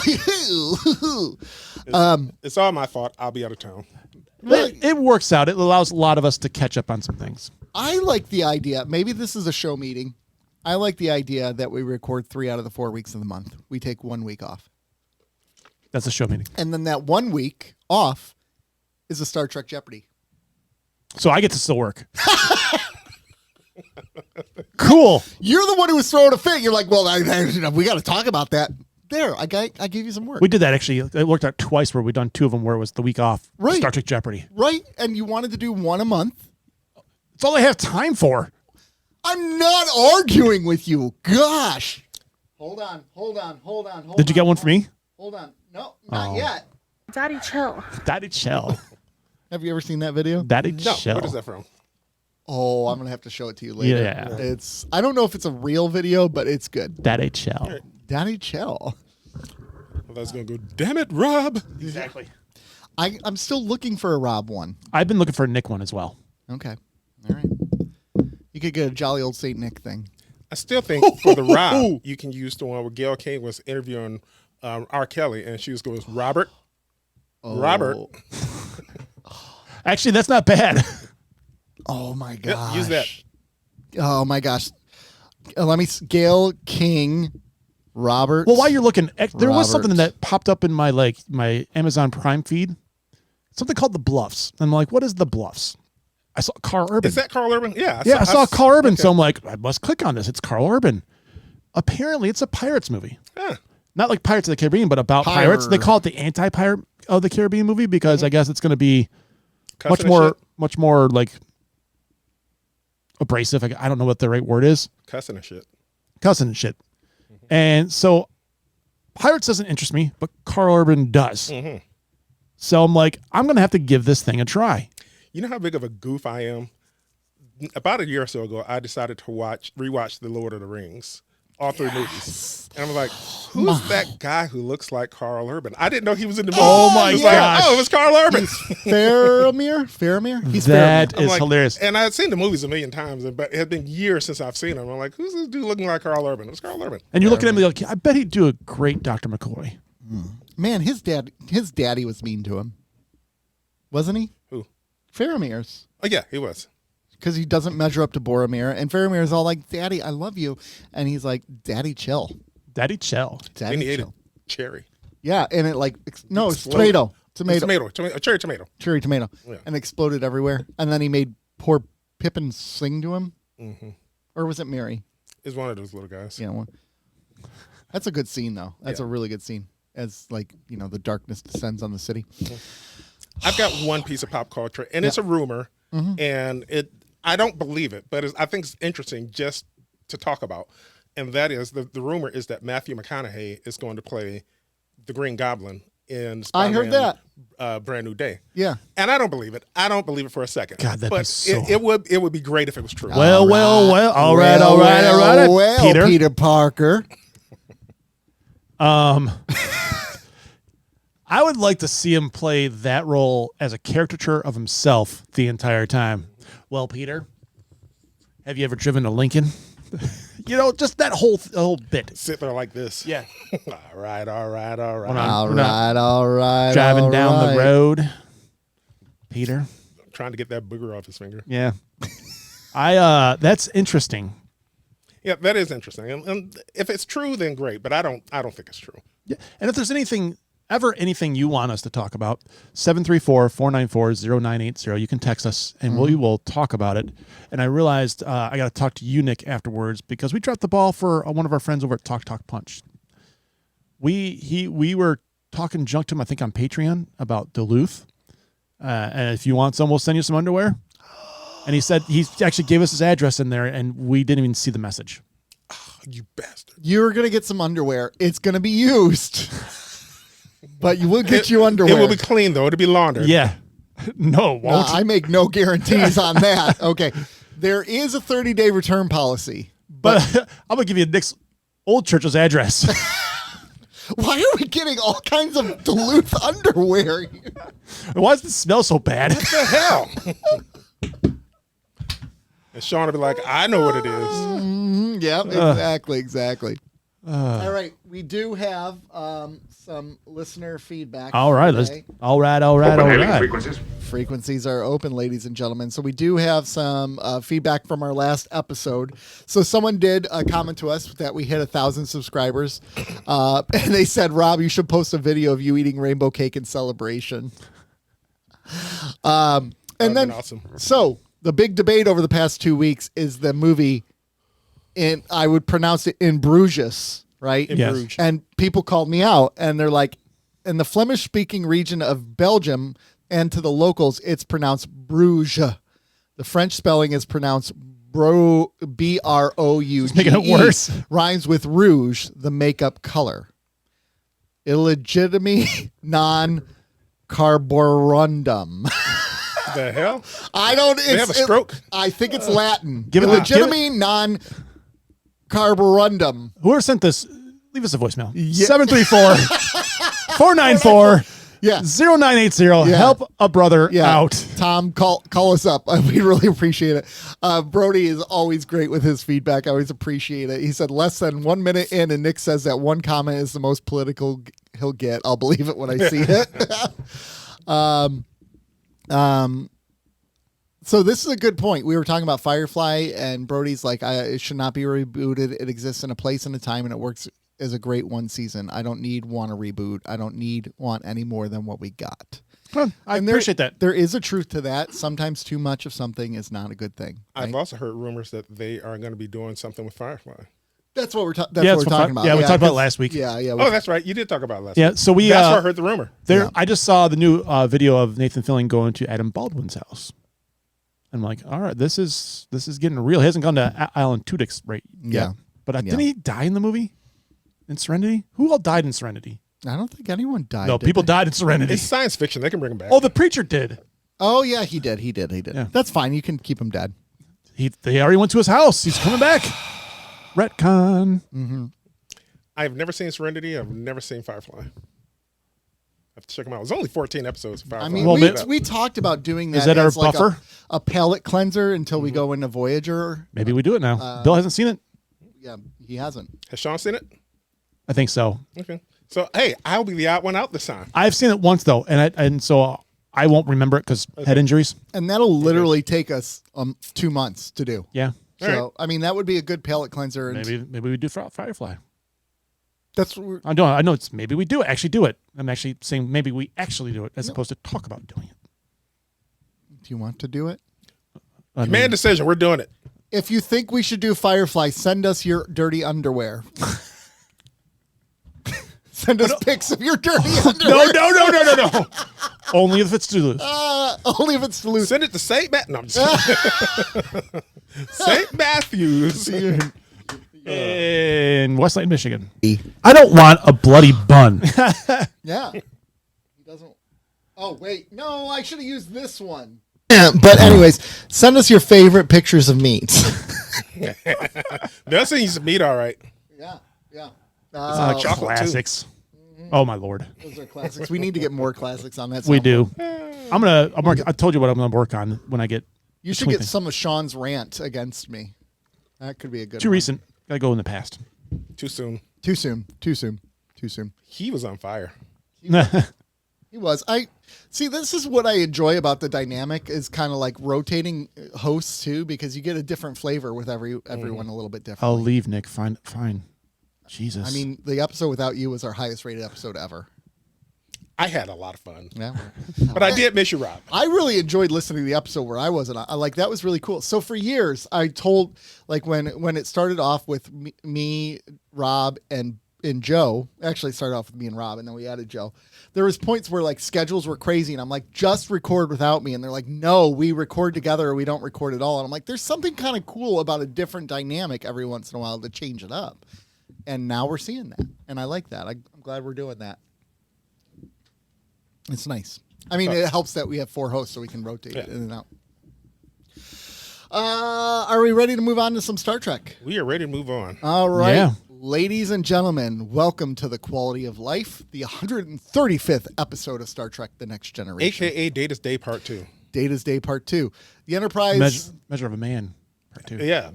It's all my fault. I'll be out of town. It works out. It allows a lot of us to catch up on some things. I like the idea. Maybe this is a show meeting. I like the idea that we record 3 out of the 4 weeks of the month. We take 1 week off. That's a show meeting. And then that 1 week off is a Star Trek Jeopardy. So I get to still work. Cool. You're the one who was throwing a fit. You're like, well, we got to talk about that. There, I gave you some work. We did that actually. It worked out twice where we done 2 of them where it was the week off. Right. Star Trek Jeopardy. Right? And you wanted to do 1 a month. It's all I have time for. I'm not arguing with you. Gosh. Hold on. Did you get one for me? Hold on. No, not yet. Daddy, chill. Daddy chill. Have you ever seen that video? Daddy No, chill. what is that from? Oh, I'm going to have to show it to you later. Yeah. I don't know if it's a real video, but it's good. Daddy chill. Daddy chill. Well, that's going to go, damn it, Rob. Exactly. I'm still looking for a Rob one. I've been looking for a Nick one as well. Okay. All right. You could get a jolly old Saint Nick thing. I still think for the Rob, you can use the one where Gail King was interviewing R. Kelly, and she was going, Robert. Robert. Actually, that's not bad. Oh my Yep, gosh. use that. Oh my gosh. Let me. Gail King, Robert. Well, while you're looking, there was something Robert. that popped up in my Amazon Prime feed. Something called The Bluffs. I'm like, what is The Bluffs? I saw Carl Urban. Is that Carl Urban? Yeah. I saw Carl Urban, okay. so I'm like, I must click on this. It's Carl Urban. Apparently, it's a Pirates movie. Huh. Not like Pirates of the Caribbean, but about pirates. They call it the anti-pirate of the Caribbean movie because I guess it's going to be Cussing and much more like abrasive. I don't know what the right word is. Cussing and shit. Cussing and shit. And so Pirates doesn't interest me, but Carl Urban does. So I'm like, I'm going to have to give this thing a try. You know how big of a goof I am? About a year or so ago, I decided to rewatch The Lord of the Rings, all 3 movies. And I'm like, who's that guy who looks like Carl Urban? I didn't know he was in the movie. Oh my gosh. Like, it was Carl Urban. Faramir? He's That Faramir. is like, hilarious. And I've seen the movies a million times, but it had been years since I've seen him. I'm like, who's this dude looking like Carl Urban? It was Carl Urban. And you're looking at me like, I bet he'd do a great Dr. McCoy. Man, his daddy was mean to him. Wasn't he? Who? Faramir's. Oh, yeah, he was. Because he doesn't measure up to Boromir. And Faramir's all like, Daddy, I love you. And he's like, Daddy, chill. Daddy chill. Daddy, And he ate a chill. cherry. Yeah, and it like, no, it's Exploded. tomato. Cherry tomato. Cherry tomato. Yeah. And exploded everywhere. And then he made poor Pippin sing to him. Or was it Mary? Is one of those little guys. Yeah, one. That's a good scene, though. That's Yeah. a really good scene. As, like, the darkness descends on the city. I've got one piece of pop culture, and it's a rumor, and I don't believe it, but I think it's interesting just to talk about. And that is, the rumor is that Matthew McConaughey is going to play the Green Goblin in I heard Spider-Man, Brand New Day. Yeah. And I don't believe it. I don't believe it for a second. God, that'd be but so- it would be great if it was true. Well, all right, Well, Peter. Peter Parker. I would like to see him play that role as a caricature of himself the entire time. Well, Peter, have you ever driven a Lincoln? Just that whole bit. Sit there like this. Yeah. All right. All right. Driving all down right. the road. Peter. Trying to get that booger off his finger. Yeah. That's interesting. Yeah, that is interesting. And if it's true, then great. But I don't think it's true. Yeah. And if there's anything you want us to talk about, 734-494-0980. You can text us and we will talk about it. And I realized I got to talk to you, Nick, afterwards because we dropped the ball for one of our friends over at Talk Punch. We were talking junk to him, I think, on Patreon about Duluth. And if you want some, we'll send you some underwear. And he said he actually gave us his address in there, and we didn't even see the message. Oh, you bastard. You're going to get some underwear. It's going to be used. But you will get you underwear. It will be clean, though. It'll be laundered. Yeah. No, it won't. I make no guarantees on that. Okay. There is a 30-day return policy. But I'm going to give you Nick's old church's address. Why are we getting all kinds of Duluth underwear? Why does it smell so bad? What the hell? And Sean will be like, I know what it is. Yep, exactly. All right. We do have some listener feedback. All right. today. All right. Frequencies are open, ladies and gentlemen. So we do have some feedback from our last episode. So someone did comment to us that we hit 1,000 subscribers, and they said, "Rob, you should post a video of you eating rainbow cake in celebration." And then, awesome. So the big debate over the past 2 weeks is the movie, and I would pronounce it In Bruges, right? Yes. Bruges. And people called me out, and they're like, in the Flemish-speaking region of Belgium, and to the locals, it's pronounced Bruges. The French spelling is pronounced B-R-O-U-G-E. Making it worse. Rhymes with rouge, the makeup color. Illegitimate non-carborundum. The hell? I don't. They have a stroke? I think it's Latin. Give it- Illegitimate non-carborundum. Whoever sent this, leave us a voicemail. Yeah. 734-494-0980. Yeah. Yeah. Help a brother Yeah. out. Tom, call us up. We really appreciate it. Brody is always great with his feedback. I always appreciate it. He said less than 1 minute in, and Nick says that one comment is the most political he'll get. I'll believe it when I see it. So this is a good point. We were talking about Firefly, and Brody's like, it should not be rebooted. It exists in a place and a time, and it works as a great one season. I don't want a reboot. I don't want any more than what we got. Well, I And appreciate that. There is a truth to that. Sometimes too much of something is not a good thing. Right? I've also heard rumors that they are going to be doing something with Firefly. That's what we're, talking that's about. Yeah, we talked about it 'cause- last week. Yeah. Oh, that's right. You did talk about it last Yeah, week. so we That's where I heard the rumor. there. Yeah. I just saw the new video of Nathan Fillion going to Adam Baldwin's house. I'm like, all right, this is getting real. He hasn't gone to Alan Tudyk's right yet. Yeah. But Yeah. didn't he die in the movie? In Serenity? Who all died in Serenity? I don't think anyone died. No, did people they? died in Serenity. It's science fiction. They can bring him back. Oh, the preacher did. Oh, yeah, he did. Yeah. That's fine. You can keep him dead. They already went to his house. He's coming back. Retcon. I've never seen Serenity. I've never seen Firefly. I have to check them out. It was only 14 episodes of Firefly. I mean, Well, we talked about doing that. Is that our as like buffer? A palate cleanser until we go into Voyager. Maybe we do it now. Bill hasn't seen it. Yeah, he hasn't. Has Sean seen it? I think so. Okay. So, hey, I'll be the odd one out this time. I've seen it once though, and so I won't remember it because head injuries. And that'll literally take us 2 months to do. Yeah. So, All right. I mean, that would be a good palate cleanser. And Maybe we do Firefly. that's what we're, I know it's maybe we do actually do it. I'm actually saying maybe we actually do it as opposed to talk about doing it. do you want to do it? I mean, Command decision. We're doing it. If you think we should do Firefly, send us your dirty underwear. Send us pics of your dirty underwear. no. Only if it's Duluth. Only if it's Duluth. Send it to St. No, I'm just kidding. St. Matthews. In Westlake, Michigan. I don't want a bloody bun. Yeah. He doesn't. Oh, wait. No, I should have used this one. Yeah, but anyways, send us your favorite pictures of meat. That seems to meat all right. Yeah. chocolate, too. Classics. Oh my Lord. Those are classics. We need to get more classics on that. We soundboard. do. I told you what I'm gonna work on when I get. You should get some of Sean's rant against me. That could be a good. Too one. recent. Gotta go in the past. Too soon. Too soon. Too soon. Too soon. He was on fire. He was. I see. This is what I enjoy about the dynamic is kind of like rotating hosts too, because you get a different flavor with everyone a little bit different. I'll leave, Nick. Fine. Jesus. I mean, the episode without you was our highest rated episode ever. I had a lot of fun. Yeah. But I did miss you, Rob. I really enjoyed listening to the episode where I wasn't. I like that was really cool. So for years, I told like when it started off with me, Rob, and Joe. Actually, it started off with me and Rob, and then we added Joe. There was points where like schedules were crazy, and I'm like, just record without me, and they're like, no, we record together, or we don't record at all. And I'm like, there's something kind of cool about a different dynamic every once in a while to change it up. And now we're seeing that, and I like that. I'm glad we're doing that. It's nice. I mean, it helps that we have 4 hosts, so we can rotate in and out. Are we ready to move on to some Star Trek? We are ready to move on. All right. Yeah. Ladies and gentlemen, welcome to The Quality of Life, the 135th episode of Star Trek The Next Generation. AKA Data's Day Part 2. Data's Day Part 2. The Enterprise... Measure of a Man Part 2. Yeah.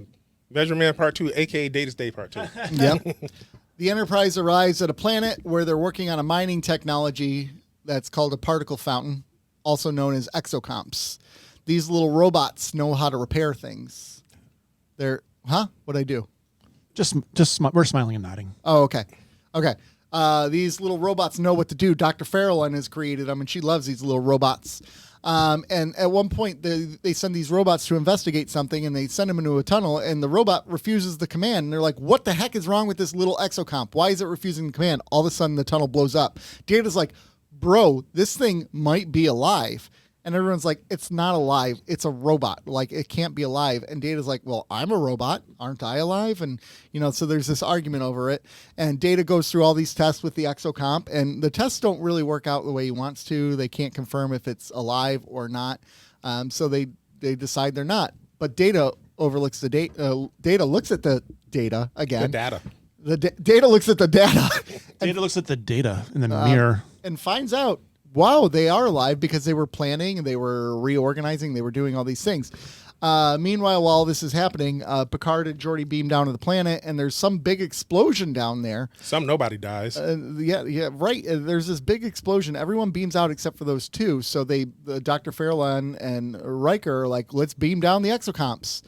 Measure Man Part 2, AKA Data's Day Part 2. Yep. The Enterprise arrives at a planet where they're working on a mining technology that's called a particle fountain, also known as exocomps. These little robots know how to repair things. They're... Huh? What'd I do? We're smiling and nodding. Oh, okay. Okay. These little robots know what to do. Dr. Farrellyn has created them, and she loves these little robots. And at one point, they send these robots to investigate something, and they send them into a tunnel, and the robot refuses the command. And they're like, what the heck is wrong with this little exocomp? Why is it refusing the command? All of a sudden, the tunnel blows up. Data's like, bro, this thing might be alive. And everyone's like, it's not alive. It's a robot. Like, it can't be alive. And Data's like, well, I'm a robot. Aren't I alive? And, so there's this argument over it. And Data goes through all these tests with the exocomp. And the tests don't really work out the way he wants to. They can't confirm if it's alive or not. So they decide they're not. But Data overlooks the data. Data looks at the data again. The data. Data looks at the data. Data looks at the data in the mirror. And finds out, wow, they are alive because they were planning, they were reorganizing, they were doing all these things. Meanwhile, while this is happening, Picard and Geordi beam down to the planet, and there's some big explosion down there. Nobody dies. Yeah, right. There's this big explosion. Everyone beams out except for those two. So Dr. Farrellyn and Riker are like, let's beam down the exocomps.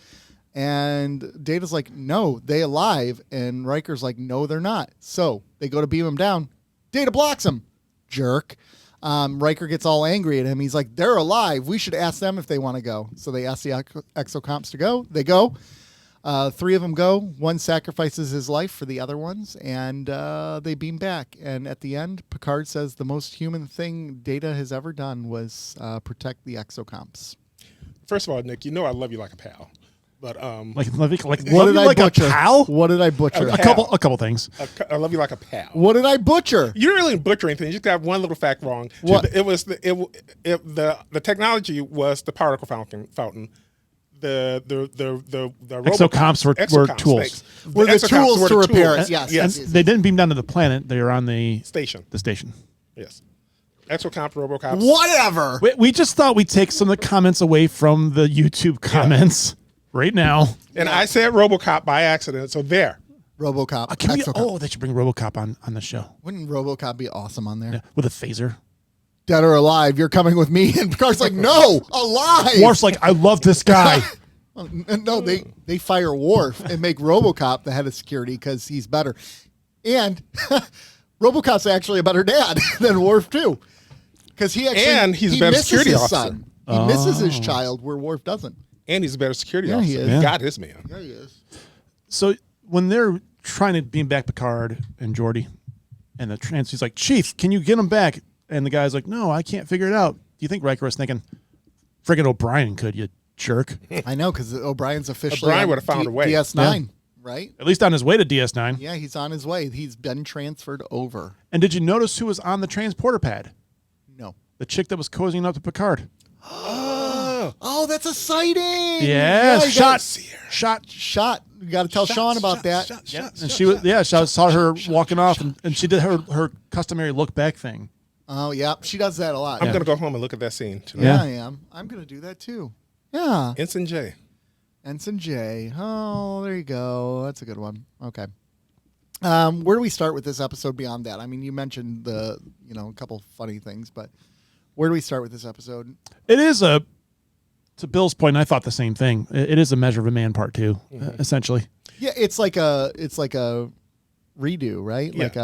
And Data's like, no, they alive. And Riker's like, no, they're not. So they go to beam them down. Data blocks them. Jerk. Riker gets all angry at him. He's like, they're alive. We should ask them if they want to go. So they ask the exocomps to go. They go. 3 of them go. One sacrifices his life for the other ones, and they beam back. And at the end, Picard says the most human thing Data has ever done was protect the exocomps. First of all, Nick, I love you like a pal. But What did I butcher? A pal? What did I butcher? A couple things. I love you like a pal. What did I butcher? You didn't really butcher anything. You just got one little fact wrong. What? It was the technology was the particle fountain. The Exocomps were tools. Were the tools to repair it? Yes. And they didn't beam down to the planet. They were on the station. The station. Yes. Exocomp, Robocops. Whatever. We just thought we'd take some of the comments away from the YouTube comments right now. And I said Robocop by accident, so there. RoboCop. They should bring RoboCop on the show. Wouldn't RoboCop be awesome on there? Yeah, with a phaser. Dead or alive, you're coming with me. And Picard's like, no, alive. Worf's like, I love this guy. No, they fire Worf and make RoboCop the head of security because he's better. And RoboCop's actually a better dad than Worf too, because he's a better security officer. Son. He misses his child where Worf doesn't. And he's a better security officer. He is. He got his man. Yeah, he is. So when they're trying to beam back Picard and Geordi, and he's like, Chief, can you get him back? And the guy's like, no, I can't figure it out. Do you think Riker was thinking, friggin' O'Brien could, you jerk? I know, because O'Brien's officially O'Brien would have found a way. DS9, right? At least on his way to DS9. Yeah, he's on his way. He's been transferred over. And did you notice who was on the transporter pad? No. The chick that was cozying up to Picard. Oh, that's a sighting. Yeah, shot. You got to tell Sean about that. And she was, I saw her walking off, and she did her customary look back thing. Oh, yeah. She does that a lot. I'm going to go home and look at that scene tonight. Yeah, I am. I'm going to do that too. Yeah. Ensign J. Ensign J. Oh, there you go. That's a good one. Okay. Where do we start with this episode beyond that? I mean, you mentioned a couple funny things, but where do we start with this episode? It is to Bill's point, and I thought the same thing. It is a measure of a man part two, essentially. Yeah, it's like a redo, right? Yeah. Like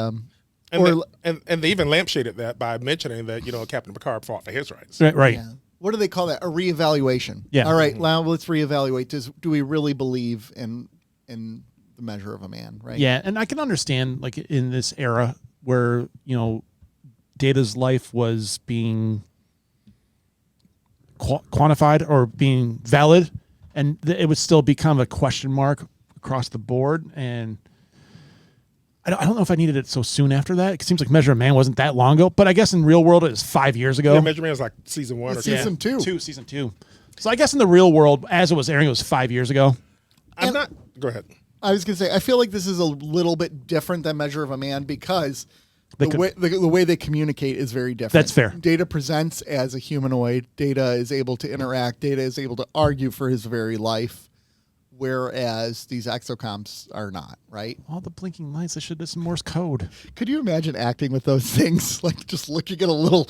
And they even lampshaded that by mentioning that, Captain Picard fought for his rights. Right. Yeah. What do they call that? A reevaluation. Yeah. All right, now let's reevaluate. Do we really believe in the measure of a man, right? Yeah, and I can understand, like, in this era where, Data's life was being quantified or being valid, and it would still be kind of a question mark across the board. And I don't know if I needed it so soon after that. It seems like Measure of Man wasn't that long ago, but I guess in real world it was 5 years ago. Yeah, Measure of Man was like season 1 or Season 2. Season 2. So I guess in the real world, as it was airing, it was 5 years ago. Go ahead. I was going to say, I feel like this is a little bit different than Measure of a Man because the way they communicate is very different. That's fair. Data presents as a humanoid. Data is able to interact. Data is able to argue for his very life, whereas these exocomps are not, right? All the blinking lights, they should have some Morse code. Could you imagine acting with those things? Like just looking at a little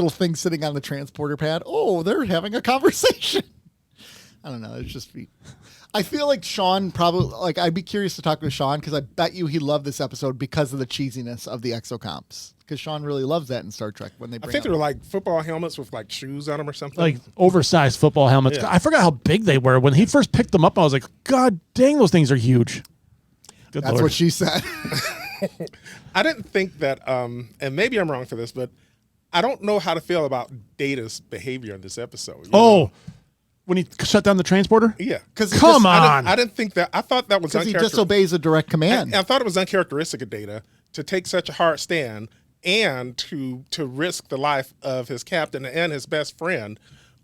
thing sitting on the transporter pad. Oh, they're having a conversation. I don't know. It's just I feel like Sean probably, I'd be curious to talk to Sean because I bet you he loved this episode because of the cheesiness of the exocomps. Because Sean really loves that in Star Trek when they bring I think they were like football helmets with like shoes on them or something. Like oversized football helmets. Yeah. I forgot how big they were. When he first picked them up, I was like, God dang, those things are huge. Good That's Lord. what she said. I didn't think that, and maybe I'm wrong for this, but I don't know how to feel about Data's behavior in this episode. When he shut down the transporter? Yeah. Come on. I didn't think that. I thought that was Because he disobeys a direct command. I thought it was uncharacteristic of Data to take such a hard stand and to risk the life of his captain and his best friend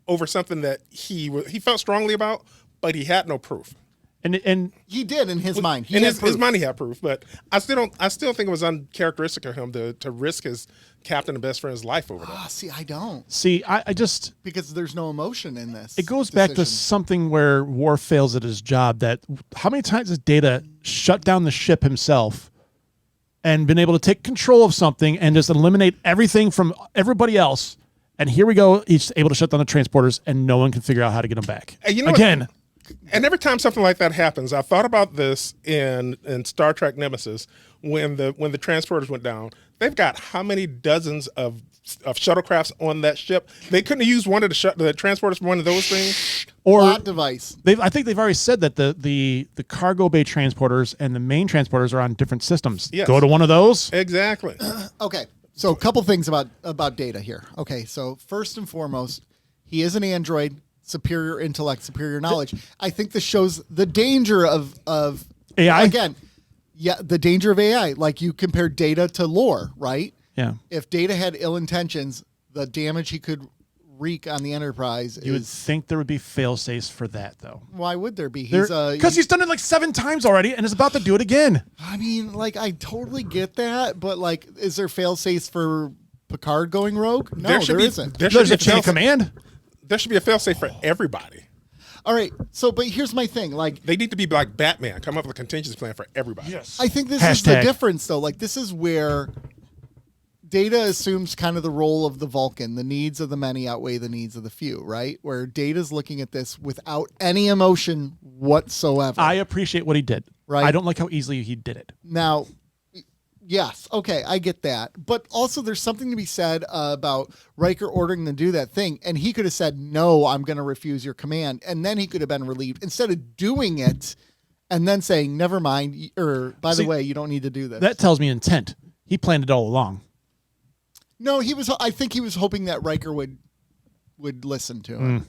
over something that he felt strongly about, but he had no proof. And He did in his mind. In his mind, he had proof, but I still think it was uncharacteristic of him to risk his captain and best friend's life over that. See, I don't. see, I just, Because there's no emotion in this. it goes back to decision. something where Worf fails at his job. That how many times has Data shut down the ship himself and been able to take control of something and just eliminate everything from everybody else? And here we go, he's able to shut down the transporters and no one can figure out how to get them back. And you know Again. And every time something like that happens, I thought about this in Star Trek Nemesis when the transporters went down. They've got how many dozens of shuttlecrafts on that ship? They couldn't have used one of the transporters for one of those things. Or Plot device. I think they've already said that the cargo bay transporters and the main transporters are on different systems. Yes. Go to one of those. Exactly. Okay, so a couple things about Data here. Okay, so first and foremost, he is an android, superior intellect, superior knowledge. I think this shows the danger of AI? Again, yeah, the danger of AI. Like you compare Data to Lore, right? Yeah. If Data had ill intentions, the damage he could wreak on the Enterprise You would is. think there would be fail-safes for that, though. Why would there be? Because he's done it like 7 times already and is about to do it again. I mean, like, I totally get that, but like, is there fail safes for Picard going rogue? No, there isn't. There's a chain of command. There should be a failsafe for everybody. All right, so but here's my thing. Like, They need to be like Batman, come up with a contingency plan for everybody. Yes. I think this is the Hashtag. difference, though. Like, this is where Data assumes kind of the role of the Vulcan. The needs of the many outweigh the needs of the few, right? Where Data's looking at this without any emotion whatsoever. I appreciate what he did. Right. I don't like how easily he did it. Now, yes, okay, I get that. But also there's something to be said about Riker ordering them to do that thing, and he could have said, no, I'm going to refuse your command, and then he could have been relieved. Instead of doing it and then saying, never mind, or by the way, you don't need to do this. That tells me intent. He planned it all along. No, I think he was hoping that Riker would listen to him.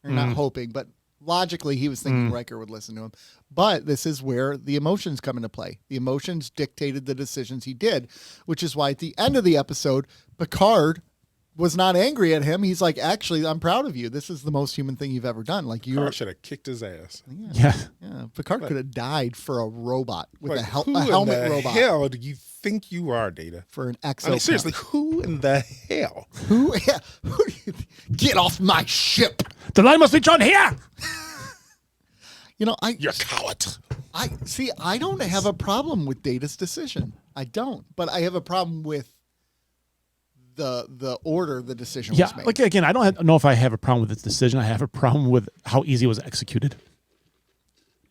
Or not hoping, but logically he was thinking Riker would listen to him. But this is where the emotions come into play. The emotions dictated the decisions he did, which is why at the end of the episode, Picard was not angry at him. He's like, actually, I'm proud of you. This is the most human thing you've ever done. Like you should have kicked his ass. Yeah. Picard could have died for a robot with a Who helmet in the robot hell do you think you are, Data? for an exo. I mean, seriously, who in the hell? who do you get off my ship? The line must be drawn here. You know, You're a coward. I don't have a problem with Data's decision. I don't, but I have a problem with the order the decision was made. Like again, I don't know if I have a problem with this decision. I have a problem with how easy it was executed.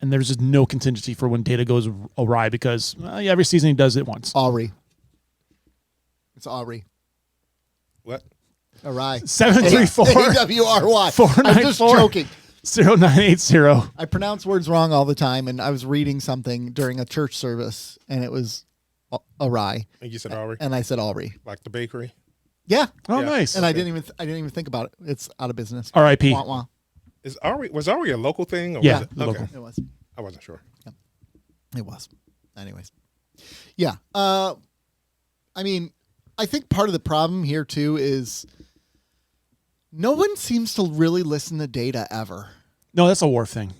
And there's just no contingency for when Data goes awry because every season he does it once. Aubrey. It's Aubrey. What? Awry. 734 AWRY. I'm just 494 joking. 0980. I pronounce words wrong all the time, and I was reading something during a church service, and it was awry. And you said Aubrey? And I said Aubrey. Like the bakery? Yeah. Oh, Yeah. nice. And I didn't even think about it. It's out of business. R.I.P. Wah, wah. Was Aubrey a local thing? Or Yeah, was it? local. It was. I wasn't sure. It was. Anyways. Yeah. I mean, I think part of the problem here too is no one seems to really listen to Data ever. No, that's a war thing.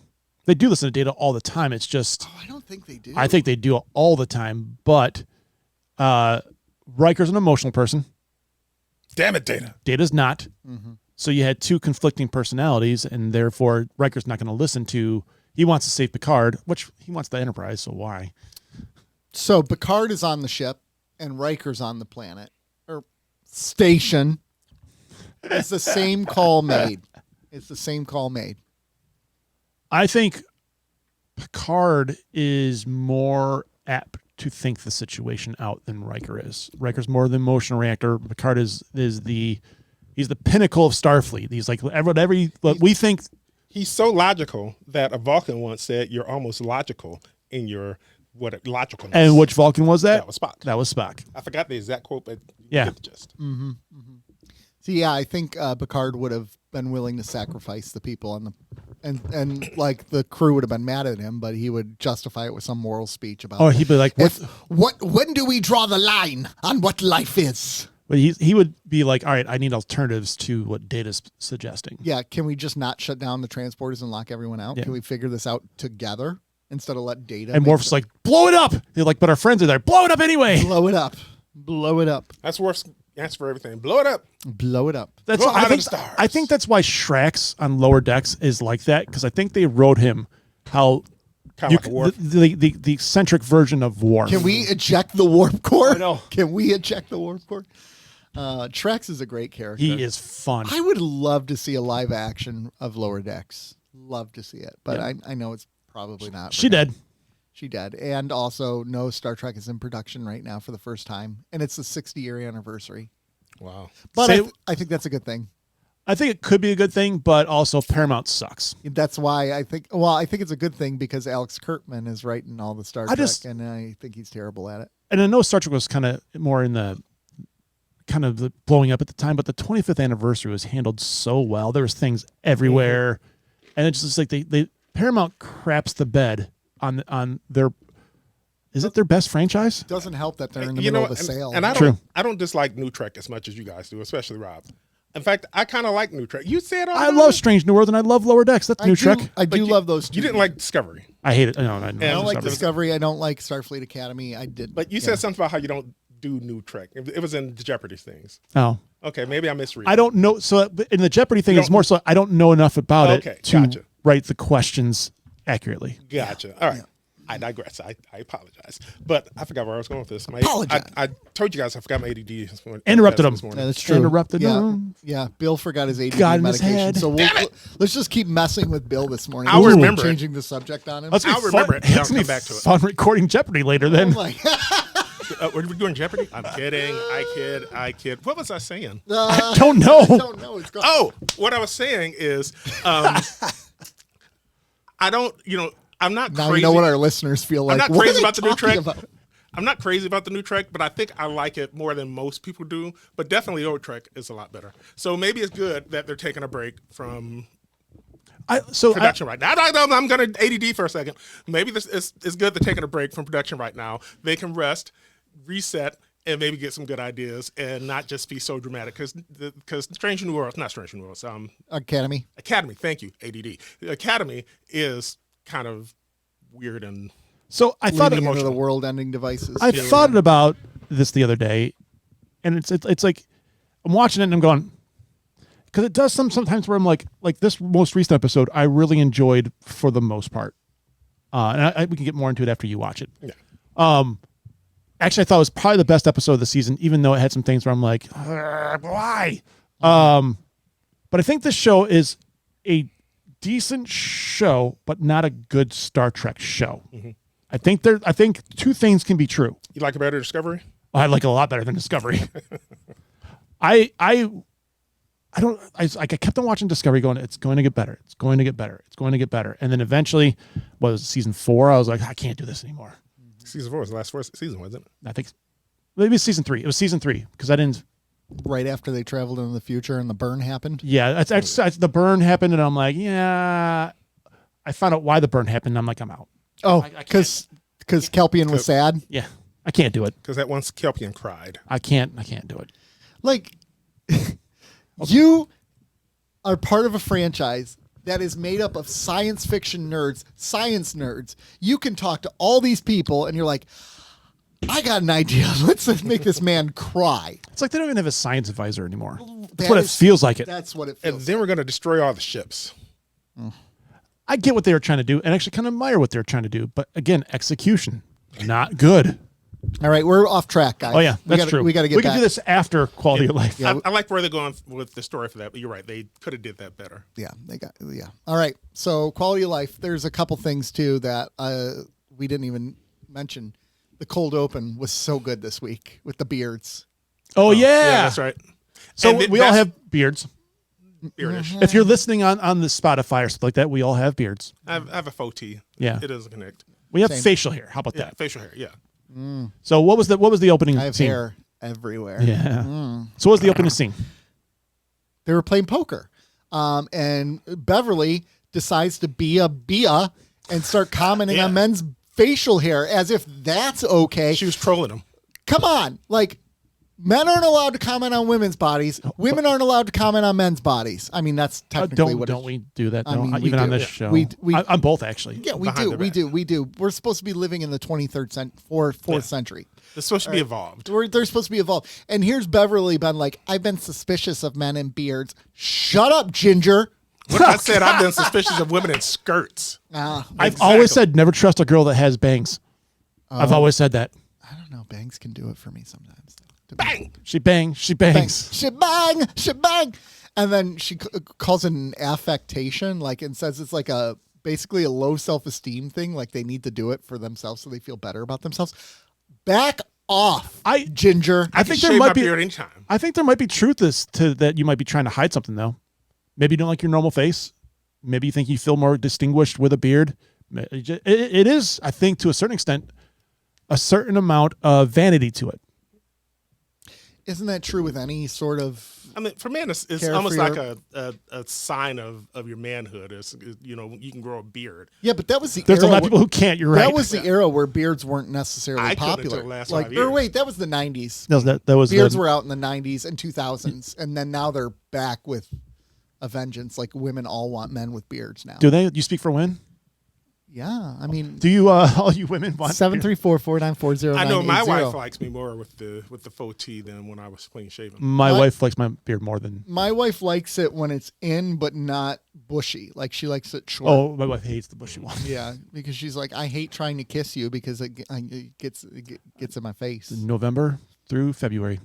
They do listen to Data all the time. It's just I don't think they do. I think they do it all the time, but Riker's an emotional person. Damn it, Data. Data's not. So you had two conflicting personalities, and therefore Riker's not going to listen to. He wants to save Picard, which he wants the Enterprise. So why? So Picard is on the ship, and Riker's on the planet or station. It's the same call made. It's the same call made. I think Picard is more apt to think the situation out than Riker is. Riker's more the emotional reactor. Picard is the pinnacle of Starfleet. He's like we think. He's so logical that a Vulcan once said, "You're almost logical in your logicalness." And which Vulcan was that? That was Spock. That was Spock. I forgot the exact quote, but Yeah. you get the gist. So yeah, I think Picard would have been willing to sacrifice the people on the, and like the crew would have been mad at him, but he would justify it with some moral speech about. Oh, he'd be like, when do we draw the line on what life is? But he would be like, all right, I need alternatives to what Data's suggesting. Yeah, can we just not shut down the transporters and lock everyone out? Yeah. Can we figure this out together instead of let Data? And make Worf's like, blow it up. They're like, but our friends are there. Blow it up anyway. blow it up, blow it up, That's Worf's answer for everything. Blow it up. blow it up. That's Blow I out think. of the stars. I think that's why Shrax on lower decks is like that because I think they wrote him how Kind of like a Worf. the eccentric version of Worf. Can we eject the warp core? I know. Can we eject the warp core? Trex is a great character. He is fun. I would love to see a live action of Lower Decks. Love to see it, but Yeah. I know it's probably not. She did. She did, and also no Star Trek is in production right now for the first time, and it's the 60-year anniversary. Wow. But Say- I think that's a good thing. I think it could be a good thing, but also Paramount sucks. That's why I think. Well, I think it's a good thing because Alex Kurtzman is writing all the Star Trek, and I think he's terrible at it. And I know Star Trek was kind of more in the blowing up at the time, but the 25th anniversary was handled so well. There was things everywhere, and it's just like they Paramount craps the bed on their. Is it their best franchise? Doesn't help that they're in the You middle know, of a sale. and I True. don't dislike New Trek as much as you guys do, especially Rob. In fact, I kind of like New Trek. You said all I about love it. Strange New Worlds and I love Lower Decks. That's New Trek. I do you- love those two. You didn't like Discovery, I hate it. I I don't like Discovery. Discovery. I don't like Starfleet Academy. I did. but you said something about how you don't do New Trek. It was in the Jeopardy things. Oh, Okay, maybe I misread. I don't know. So in the Jeopardy thing, You it's don't- more so I don't know enough about Okay, it to gotcha. write the questions accurately. Gotcha. All right. I digress. I apologize, but I forgot where I was going with this. Apologize. I told you guys I forgot my ADD. This morning. Interrupted him. This morning. Yeah, that's true. Interrupted yeah. him. Yeah, Bill forgot his ADD Got in his medication. head. So let's just keep messing with Bill this morning. I'll We're remember it. changing the subject on him. Let's be I'll remember it and I'll It's gonna come be back to it. fun recording Jeopardy later then. Like, Were we doing Jeopardy? I'm kidding. I kid. What was I saying? I don't know. I don't know. It's gone. Oh, what I was saying is, I don't. I'm not Now crazy. you know what our listeners feel like. I'm not What crazy are they about the new talking Trek. about? I'm not crazy about the new Trek, but I think I like it more than most people do. But definitely, old Trek is a lot better. So maybe it's good that they're taking a break from production right now. I'm going to ADD for a second. Maybe this is good they're taking a break from production right now. They can rest, reset, and maybe get some good ideas and not just be so dramatic. Because Strange New Worlds, not Strange New Worlds, Academy. thank you, ADD. The Academy is kind of weird and So I thought Leading into the emotional. world-ending devices. I thought about this the other day, and it's like I'm watching it and I'm going, because it does sometimes where I'm like this most recent episode I really enjoyed for the most part, and we can get more into it after you watch it. Yeah. Actually, I thought it was probably the best episode of the season, even though it had some things where I'm like, why? But I think this show is a decent show, but not a good Star Trek show. Mm-hmm. I think two things can be true. You like a better Discovery? I like it a lot better than Discovery. I kept on watching Discovery going, it's going to get better. It's going to get better. It's going to get better. And then eventually, was it season 4? I was like, I can't do this anymore. Season 4 was the last season, wasn't it? I think maybe it's season 3. It was season 3 because I didn't. right after they traveled into the future and the burn happened. Yeah, that's the burn happened, and I'm like, yeah. I found out why the burn happened, and I'm like, I'm out. Oh, I can't. because Kelpian was sad. Yeah, I can't do it. Because that once Kelpian cried. I can't do it. Like, you are part of a franchise that is made up of science fiction nerds, science nerds. You can talk to all these people, and you're like, I got an idea. Let's make this man cry. It's like they don't even have a science advisor anymore. That's That what it is- feels like. That's what it And feels. then we're going to destroy all the ships. I get what they were trying to do, and actually kind of admire what they were trying to do. But again, execution not good. All right, we're off track, guys. Oh yeah, that's true. We got to get We back. can do this after quality of life. Yeah. I like where they're going with the story for that, but you're right. They could have did that better. Yeah. All right. So quality of life. There's a couple things too that we didn't even mention. The cold open was so good this week with the beards. Oh yeah. Yeah, that's right. So And we all that's have beards. beardish. If you're listening on the Spotify or something like that, we all have beards. I have a faux T. Yeah. It doesn't connect. We have Same. facial hair. How about Yeah, that? facial hair. Yeah. So what was the opening I have scene? hair everywhere. Yeah. So what was the opening scene? They were playing poker, and Beverly decides to be a Bia and start commenting Yeah. on men's facial hair as if that's okay. She was trolling him. Come on, like. Men aren't allowed to comment on women's bodies. Women aren't allowed to comment on men's bodies. I mean, that's technically what Don't we do that? I No, mean, we even on do. this show. We- I'm both actually. Yeah, we Behind do. their We back. do. We do. We're supposed to be living in the 23rd century, fourth century. It's supposed to be evolved. They're supposed to be evolved. And here's Beverly been like, I've been suspicious of men in beards. Shut up, Ginger. What I said, I've been suspicious of women in skirts. I've always said never trust a girl that has bangs. I've always said that. I don't know. Bangs can do it for me sometimes. Bang! She bangs. She Bang. bangs. Shebang. Shebang. And then she calls it an affectation, like, and says it's like basically a low self-esteem thing. Like they need to do it for themselves so they feel better about themselves. Back off, Ginger. I think there Shave my might be. beard anytime. I think there might be truth to that. You might be trying to hide something though. Maybe you don't like your normal face. Maybe you think you feel more distinguished with a beard. It is, I think, to a certain extent, a certain amount of vanity to it. Isn't that true with any sort of? I mean, for men, it's Care almost for like your- a sign of your manhood. It's, you know, you can grow a beard. Yeah, but that was the There's a era lot of people who can't. You're right. That was the era where beards weren't necessarily I couldn't popular. until the last like, 5 or years. wait, that was the 90s. that was Beards the, were out in the 90s and 2000s, and then now they're back with a vengeance. Like women all want men with beards now. Do they? Do you speak for women? Yeah, I mean, Do you? All you women want? 734-494-0980. I know my wife likes me more with the faux T than when I was clean shaven. My What? wife likes my beard more than. My wife likes it when it's in, but not bushy. Like she likes it short. Oh, my wife hates the bushy one. Yeah, because she's like, I hate trying to kiss you because it gets in my face. November through February.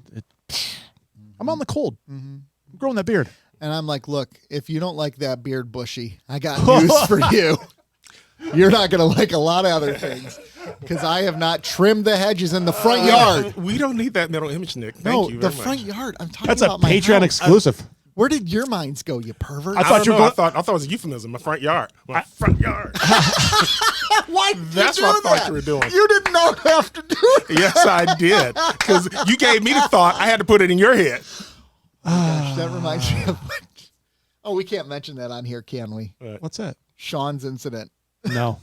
I'm on the cold. I'm growing that beard. And I'm like, look, if you don't like that beard bushy, I got news for you. You're not going to like a lot of other things because I have not trimmed the hedges in the front yard. We don't need that mental image, Nick. Thank No, you the very front much. yard. I'm talking That's a about my Patreon house. exclusive. Where did your minds go, you pervert? I I thought don't you know. were I thought it was a euphemism. My front yard. My front yard. Why did That's you what I do thought that? you were doing. You did not have to do it. Yes, I did. Because you gave me the thought. I had to put it in your head. Gosh, that reminds me of. Oh, we can't mention that on here, can we? What's that? Sean's incident. No.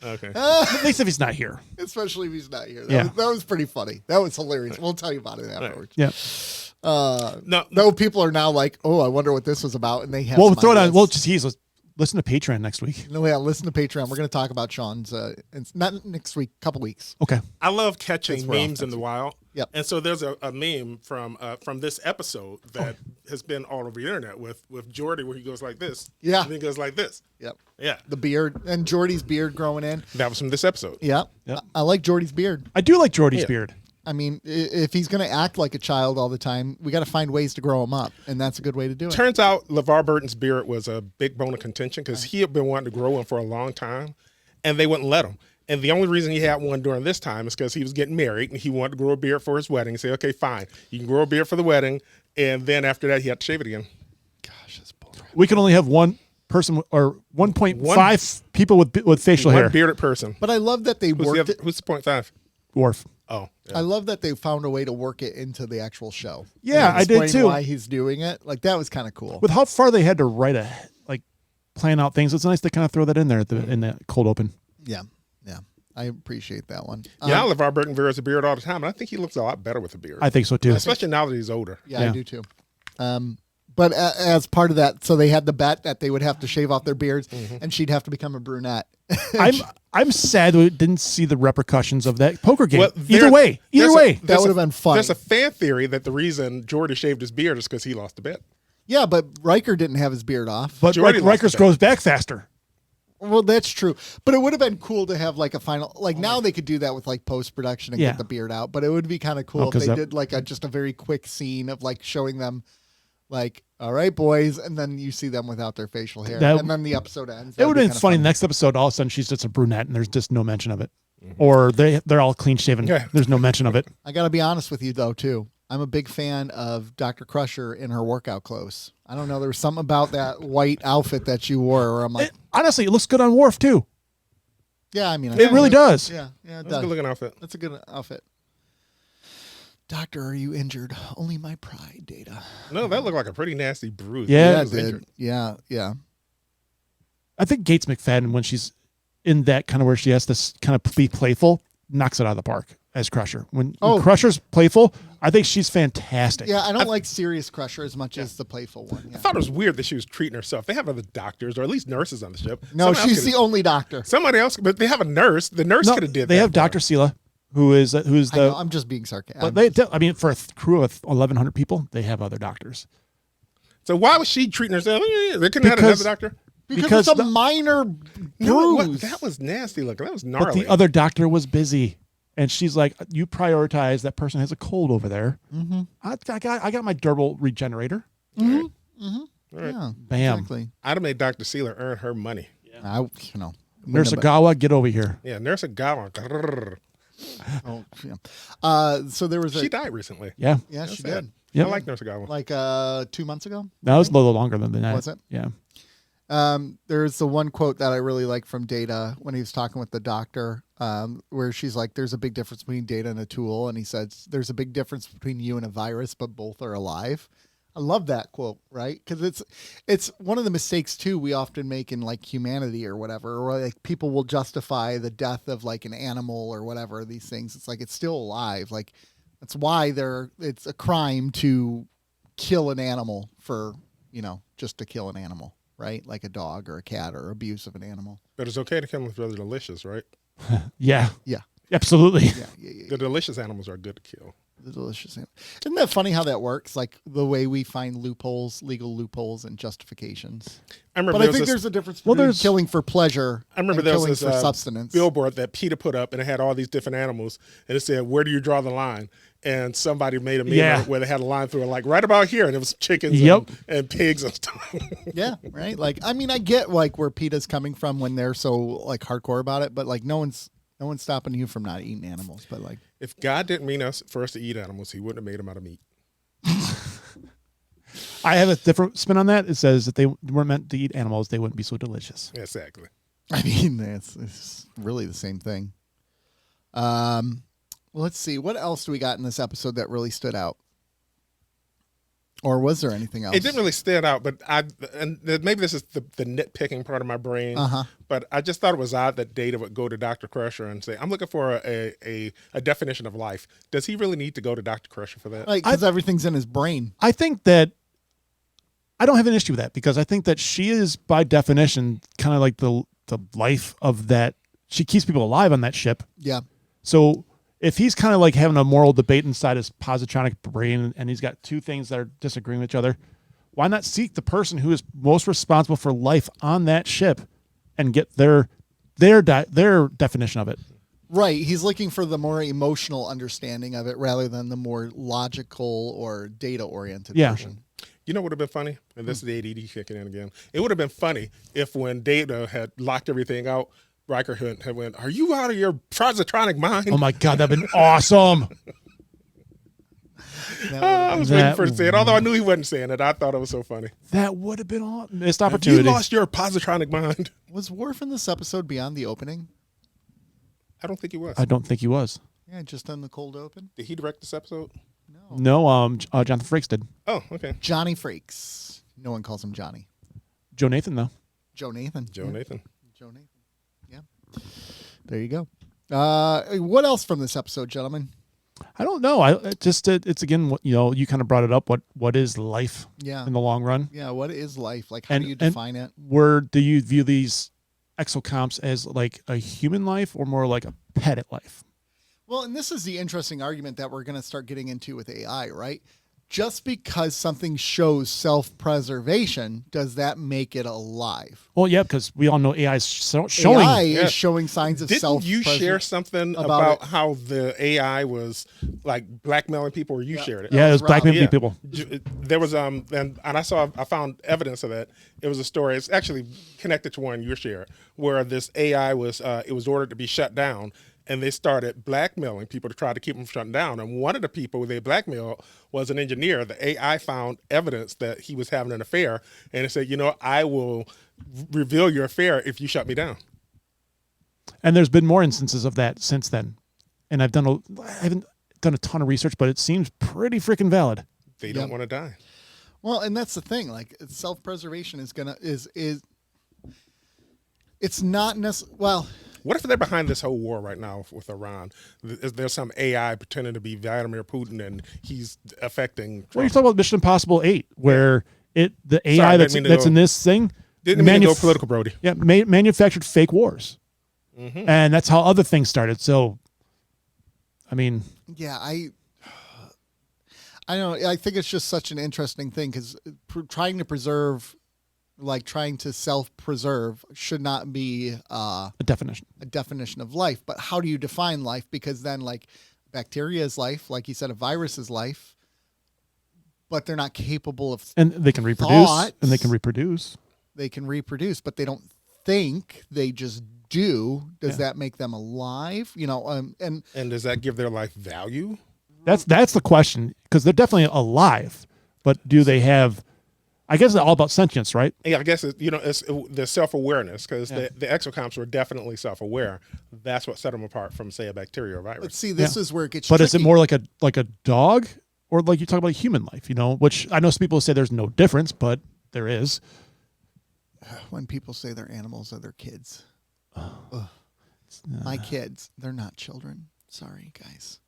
Okay. At least if he's not here. Especially if he's not here. Yeah. That was pretty funny. That was hilarious. We'll tell you about it afterwards. Yeah. No, people are now like, oh, I wonder what this was about, and they have. Well, some throw it on. ideas. Well, just listen to Patreon next week. No, yeah, listen to Patreon. We're going to talk about Sean's. It's not next week, couple weeks. Okay. I love catching That's rough. memes in the wild. Yep. And so there's a meme from this episode that has been all over the internet with Jordy, where he goes like this. Yeah. And he goes like this. Yep. Yeah. The beard and Jordy's beard growing in. That was from this episode. Yeah. Yep. I like Jordy's beard. I do like Jordy's Yeah. beard. I mean, if he's going to act like a child all the time, we got to find ways to grow him up, and that's a good way to do it. Turns out LeVar Burton's beard was a big bone of contention because he had been wanting to grow one for a long time, and they wouldn't let him. And the only reason he had one during this time is because he was getting married, and he wanted to grow a beard for his wedding. He said, okay, fine. You can grow a beard for the wedding, and then after that, he had to shave it again. Gosh, that's boring. We can only have one person or 1.5 people with facial One hair. bearded person. But I love that they Who's worked it. the 0.5? Worf. Oh, yeah. I love that they found a way to work it into the actual show. Yeah, And I did explain too. Why he's doing it, like that was kind of cool. With how far they had to plan out things, it's nice to kind of throw that in there in the cold open. Yeah, I appreciate that one. Yeah, LeVar Burton wears a beard all the time, and I think he looks a lot better with a beard. I think so too. Especially now that he's older. Yeah, I Yeah. do too. But as part of that, so they had the bet that they would have to shave off their beards, and she'd have to become a brunette. I'm sad we didn't see the repercussions of that poker game. Well, Either way, That would have been fun. There's a fan theory that the reason Jordy shaved his beard is because he lost a bet. Yeah, but Riker didn't have his beard off. but Jordy lost Riker's the bet. grows back faster. Well, that's true. But it would have been cool to have like a final, like now they could do that with like post production and Yeah. get the beard out. But it would be kind of cool if 'cause they that- did like just a very quick scene of like showing them, like, all right, boys, and then you see them without their facial hair, That- and then the episode ends. It That'd would be have been kinda funny. fun. Next episode, all of a sudden, she's just a brunette, and there's just no mention of it, or they're all clean shaven. Yeah. There's no mention of it. I got to be honest with you though too. I'm a big fan of Dr. Crusher in her workout clothes. I don't know. There was something about that white outfit that you wore where I'm like, Honestly, it looks good on Worf too. yeah, I mean, It really does. Yeah, it That's a does. good looking outfit. That's a good outfit. Doctor, are you injured? Only my pride, Data. No, that looked like a pretty nasty bruise. Yeah, He it was did. injured. Yeah. I think Gates McFadden, when she's in that kind of where she has to kind of be playful, knocks it out of the park as Crusher. When Crusher's playful, I think she's fantastic. Yeah, I don't like serious Crusher as much as the playful one. I Yeah. thought it was weird that she was treating herself. They have other doctors or at least nurses on the ship. No, Someone else she's the could've- only doctor. Somebody else, but they have a nurse. The nurse No, could have did that. they have for Dr. her. Sela, who's I know, the. I'm just being sarcastic. But I mean, for a crew of 1,100 people, they have other doctors. So why was she treating herself? They couldn't have Because- another doctor. because it's a minor No, bruise. that was nasty looking. That was But gnarly. the other doctor was busy, and she's like, "You prioritize that person has a cold over there. Mm-hmm. I got my durable regenerator. Yeah, Bam. exactly. I'd have made Dr. Sealer earn her money. Nurse Agawa, get over here." Yeah, Nurse Agawa. Oh, yeah. So there was She a died recently. Yeah, yeah, That's she sad. did Yep. I like Nurse Agawa. like 2 months ago. that was a little longer than that. Was it? Yeah. There's the one quote that I really like from Data when he was talking with the doctor, where she's like, "There's a big difference between Data and a tool," and he says, "There's a big difference between you and a virus, but both are alive." I love that quote, right? Because it's one of the mistakes too we often make in like humanity or whatever, or like people will justify the death of like an animal or whatever. These things, it's like it's still alive. Like that's why it's a crime to kill an animal for just to kill an animal. Right? Like a dog or a cat or abuse of an animal. But it's okay to kill them if they're delicious, right? Yeah. Yeah. Absolutely. Yeah. The delicious animals are good to kill. The delicious animal. Isn't that funny how that works? Like the way we find legal loopholes and justifications. I remember But there I think was there's this a difference Well, between there's- killing for pleasure I remember and there was killing this for substance. billboard that PETA put up, and it had all these different animals, and it said, "Where do you draw the line?" And somebody made a meme Yeah. where they had a line through it, like right about here, and it was chickens Yep. and pigs and stuff. Yeah, right? Like I mean I get like where PETA's coming from when they're so like hardcore about it, but like no one's stopping you from not eating animals, but like If God didn't mean us for us to eat animals, He wouldn't have made them out of meat. I have a different spin on that. It says if they weren't meant to eat animals, they wouldn't be so delicious. Exactly. I mean, it's really the same thing. Let's see. What else do we got in this episode that really stood out? Or was there anything else? It didn't really stand out, but maybe this is the nitpicking part of my brain. But I just thought it was odd that Data would go to Dr. Crusher and say, "I'm looking for a definition of life." Does he really need to go to Dr. Crusher for that? Like, because everything's in his brain. I think that I don't have an issue with that because I think that she is, by definition, kind of like the life of that. She keeps people alive on that ship. Yeah. So if he's kind of like having a moral debate inside his positronic brain and he's got two things that are disagreeing with each other, why not seek the person who is most responsible for life on that ship and get their definition of it? Right. He's looking for the more emotional understanding of it rather than the more logical or data-oriented version. You know what would have been funny? And this is the ADD kicking in again. It would have been funny if when Data had locked everything out, Riker had went, "Are you out of your positronic mind?" Oh my God, that'd been awesome. I was waiting for him to say it, although I knew he wasn't saying it. I thought it was so funny. That would have been a missed Have opportunity. you lost your positronic mind? Was Worf in this episode beyond the opening? I don't think he was. I don't think he was. Yeah, just on the cold open. Did he direct this episode? No, Jonathan Frakes did. Oh, okay. Johnny Frakes. No one calls him Johnny. Joe Nathan, though. Joe Nathan. Joe Nathan. Joe Nathan. Yeah. There you go. What else from this episode, gentlemen? I don't know. It's again, you kind of brought it up. What is life in the long run? Yeah, what is life? Like, how do you define it? Where do you view these exocomps as like a human life or more like a pet life? Well, and this is the interesting argument that we're going to start getting into with AI, right? Just because something shows self-preservation, does that make it alive? Well, yeah, because we all know AI is showing. AI is showing signs of self-preservation. Didn't you share something about how the AI was like blackmailing people, or you shared it? Yeah, it was blackmailing people. There was and I found evidence of that. It was a story. It's actually connected to one you shared, where this AI was it was ordered to be shut down. And they started blackmailing people to try to keep them shut down. And one of the people they blackmailed was an engineer. The AI found evidence that he was having an affair, and it said, I will reveal your affair if you shut me down. And there's been more instances of that since then. And I haven't done a ton of research, but it seems pretty freaking valid. They don't want to die. Well, and that's the thing. Like, self-preservation it's not necessarily, well. What if they're behind this whole war right now with Iran? There's some AI pretending to be Vladimir Putin, and he's affecting Trump. Well, you're talking about Mission Impossible 8, where the AI that's in this thing didn't mean to go political, Brody. Yeah, manufactured fake wars, and that's how other things started. So, I mean, yeah, I don't know. I think it's just such an interesting thing because trying to self-preserve should not be a definition of life. But how do you define life? Because then, like, bacteria is life, like you said, a virus is life, but they're not capable of and they can reproduce, and they can reproduce. They can reproduce, but they don't think; they just do. Does that make them alive? And does that give their life value? That's the question, because they're definitely alive, but do they have? I guess it's all about sentience, right? Yeah, I guess it's the self-awareness, because the exocomps were definitely self-aware. That's what set them apart from, say, a bacteria or virus. But see, this is where it gets But tricky. is it more like a dog, or like you talk about human life, which I know some people say there's no difference, but there is. When people say they're animals or they're kids. My kids, they're not children. Sorry, guys.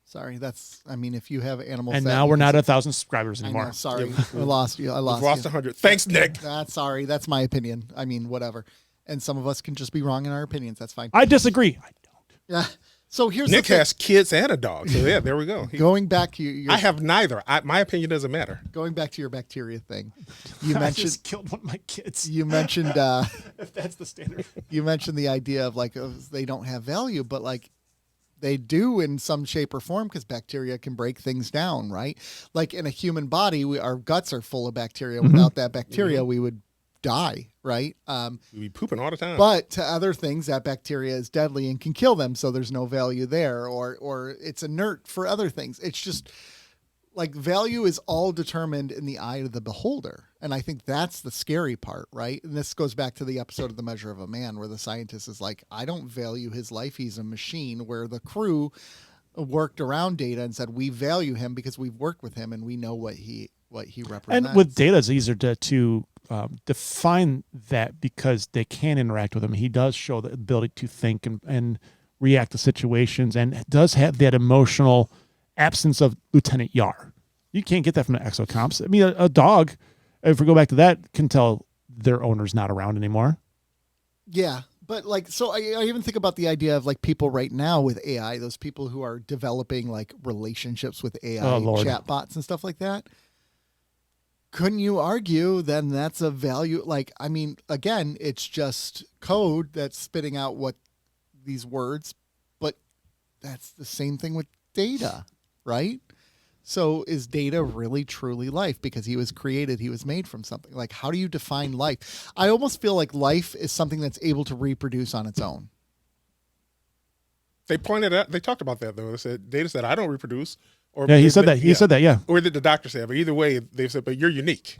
Sorry, if you have animals. And now we're not 1,000 subscribers anymore. I know, sorry, I lost you. We've lost 100. Thanks, Nick. Sorry, that's my opinion. Whatever. And some of us can just be wrong in our opinions. That's fine. I disagree. I don't. Yeah. So here's Nick has kids and a dog. So yeah, there we go. Going back to your I have neither. My opinion doesn't matter. Going back to your bacteria thing, I just killed one of my kids. You mentioned if that's the standard. You mentioned the idea of they don't have value, but like they do in some shape or form, because bacteria can break things down, right? Like in a human body, our guts are full of bacteria. Without that bacteria, we would die, right? We'd be pooping all the time. But to other things, that bacteria is deadly and can kill them, so there's no value there, or it's inert for other things. It's just like value is all determined in the eye of the beholder. And I think that's the scary part, right? And this goes back to the episode of The Measure of a Man, where the scientist is like, I don't value his life. He's a machine, where the crew worked around Data and said, we value him because we've worked with him and we know what he what he represents. And with data, it's easier to define that because they can interact with him. He does show the ability to think and react to situations, and does have that emotional absence of Lieutenant Yar. You can't get that from the exocomps. I mean, a dog, if we go back to that, can tell their owner's not around anymore. Yeah. But like, so I even think about the idea of like people right now with AI, those people who are developing like relationships with AI chatbots and stuff like that. Couldn't you argue then that's a value? Like, I mean, again, it's just code that's spitting out what these words, but that's the same thing with data, right? So is data really truly life? Because he was created, he was made from something. Like, how do you define life? I almost feel like life is something that's able to reproduce on its own. They pointed out, they talked about that though. They said, data said, I don't reproduce. Or Yeah, he said that. He said that, yeah. Or did the doctor say it? But either way, they said, but you're unique.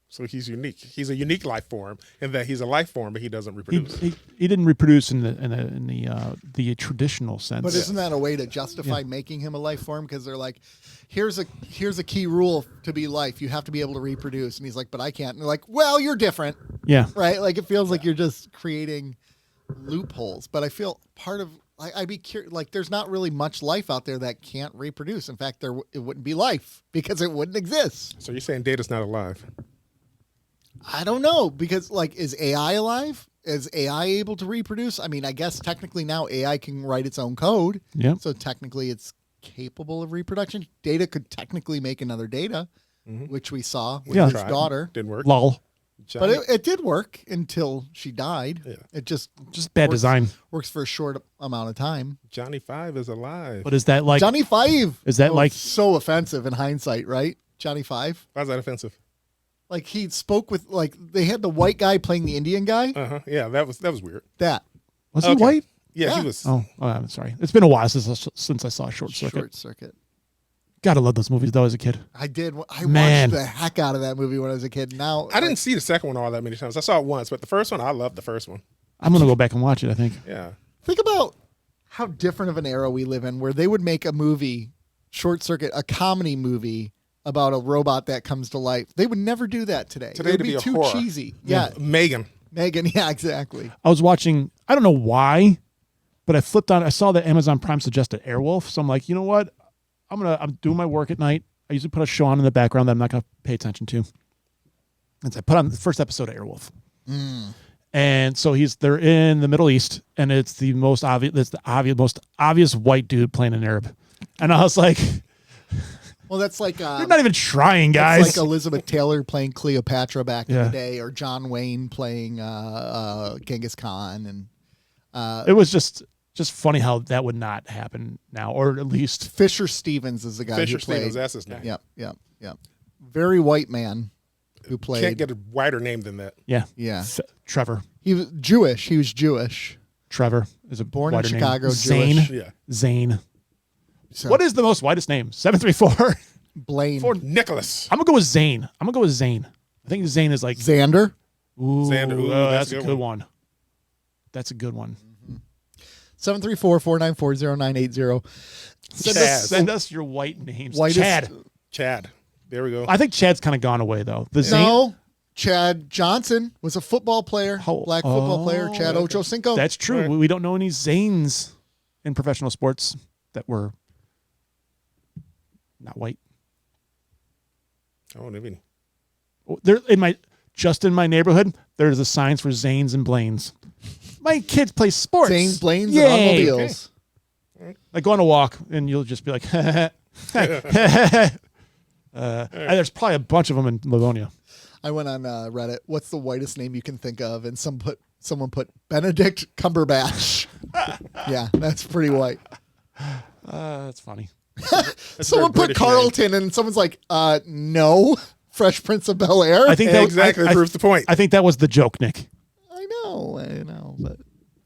So he's unique. He's a unique life form in that he's a life form, but he doesn't reproduce. He didn't reproduce in the traditional sense. But isn't that a way to justify making him a life form? Because they're like, here's a key rule to be life. You have to be able to reproduce. And he's like, but I can't. And they're like, well, you're different. Yeah. Right? Like, it feels like you're just creating loopholes. But I feel part of, I'd be curious, like, there's not really much life out there that can't reproduce. In fact, it wouldn't be life because it wouldn't exist. So you're saying data's not alive? I don't know, because like, is AI alive? Is AI able to reproduce? I mean, I guess technically now AI can write its own code. Yeah. So technically it's capable of reproduction. Data could technically make another data, which we saw with his daughter. Didn't work. Lol. But it did work until she died. Yeah. It just Bad design. Works for a short amount of time. Johnny 5 is alive. But is that like Johnny 5? Is that like so offensive in hindsight, right? Johnny 5? Why is that offensive? Like, he spoke with, like, they had the white guy playing the Indian guy. Yeah, that was weird. Was he white? Yeah, he was. Oh, I'm sorry. It's been a while since I saw Short Circuit. Short Circuit. Gotta love those movies though as a kid. I did. I Man. watched the heck out of that movie when I was a kid. Now I didn't see the second one all that many times. I saw it once, but the first one, I loved the first one. I'm gonna go back and watch it, I think. Yeah. think about how different of an era we live in, where they would make a movie, Short Circuit, a comedy movie about a robot that comes to life. They would never do that today. Today it would it'd be a too horror. cheesy. Yeah. Megan. Yeah, exactly. I was watching, I don't know why, but I flipped on, I saw that Amazon Prime suggested Airwolf. So I'm like, you know what? I'm doing my work at night. I usually put a show on in the background that I'm not going to pay attention to. And so I put on the first episode of Airwolf. And so they're in the Middle East, and it's the most obvious white dude playing an Arab. And I was like, Well, that's like you're not even trying, guys. It's like Elizabeth Taylor playing Cleopatra back in Yeah. the day, or John Wayne playing Genghis Khan, and It was just funny how that would not happen now, or at least Fisher Stevens is the guy Fisher who played. Stevens, that's his name. Yep. Very white man who played. Can't get a wider name than that. yeah. Trevor. He was Jewish. Trevor is a Born in wider name. Chicago, Zane. Jewish. Yeah. Zane. So, What is the most whitest name? 734. Blaine? Nicholas. I'm gonna go with Zane. I think Zane is like Xander. Ooh, Xander. Ooh, that's a good one. That's a good one. 734-494-0980. Send us your white names. Whitest- Chad. There we go. I think Chad's kind of gone away though. The Zane, No, Chad Johnson was a football player, black football player. Chad Ochocinco. that's true. Right. We don't know any Zanes in professional sports that were not white. Oh, maybe. There in my neighborhood, there's the signs for Zanes and Blaines. My kids play sports. Zane's, Blaine's, and Yay. automobiles. Like go on a walk and you'll just be like, there's probably a bunch of them in Livonia. I went on Reddit. What's the whitest name you can think of? And someone put Benedict Cumberbatch. Yeah, that's pretty white. That's funny. Someone put British Carlton, and someone's like, no, Fresh Prince of Bel-Air. I think that Exactly. I, proves the point. I think that was the joke, Nick. I know, but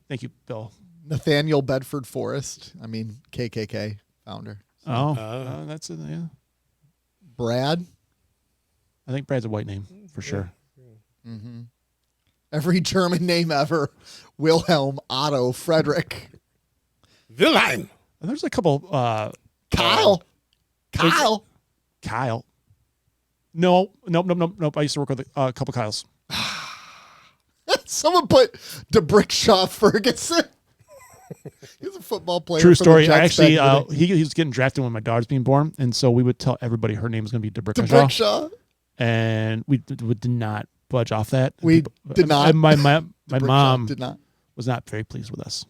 Thank you, Bill. Nathaniel Bedford Forrest. I mean, KKK founder. That's it. Yeah. Brad. I think Brad's a white name for sure. Every German name ever. Wilhelm, Otto, Frederick. Wilhelm. And there's a couple. Kyle. Kyle. Nope. I used to work with a couple Kyles. Someone put DeBrickshaw Ferguson. He's a football player. True for the story. I Jets back actually, in the day. he was getting drafted when my daughter's being born, and so we would tell everybody her name was going to be DeBrickshaw, DeBrickshaw. and we did not budge off that. We did not. My DeBrickshaw mom did not. was not very pleased with us.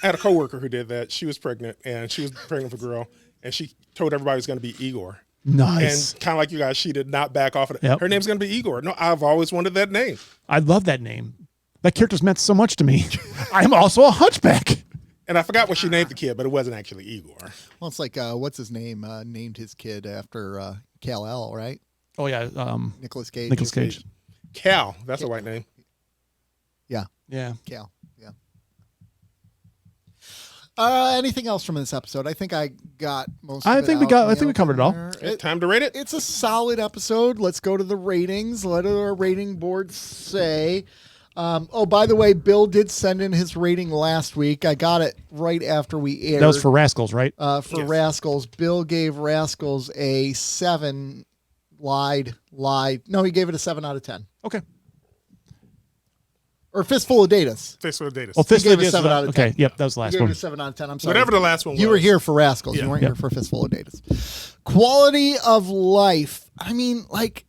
I had a coworker who did that. She was pregnant, and she was pregnant with a girl, and she told everybody it was going to be Igor. Nice. And kind of like you guys, she did not back off of it. Yep. Her name's going to be Igor. No, I've always wanted that name. I love that name. That character's meant so much to me. I'm also a hunchback. And I forgot what she named the kid, but it wasn't actually Igor. Well, it's like what's his name? Named his kid after Kal-El, right? Oh yeah, Nicolas Cage. Nicolas Cage. Cal. That's a white name. Yeah, Yeah. Cal. Yeah. Anything else from this episode? I think I got most. I of it think we out got- in the I think we covered it all. opener. Time to rate it. It's a solid episode. Let's go to the ratings. Let our rating board say. Oh, by the way, Bill did send in his rating last week. I got it right after we aired. That was for Rascals, right? For Yes. Rascals. Bill gave Rascals a 7. Lied. No, he gave it a 7 out of 10. Okay. Or Fistful of Datas. Fistful of Datas. Well, He Fistful gave it a of 7 out of 10. Okay, yep, that was the He last gave one. it a 7 out of 10. I'm sorry. Whatever the last one was. You were here for Rascals. Yeah. You weren't Yeah. here for Fistful of Datas. Quality of life. I mean, like,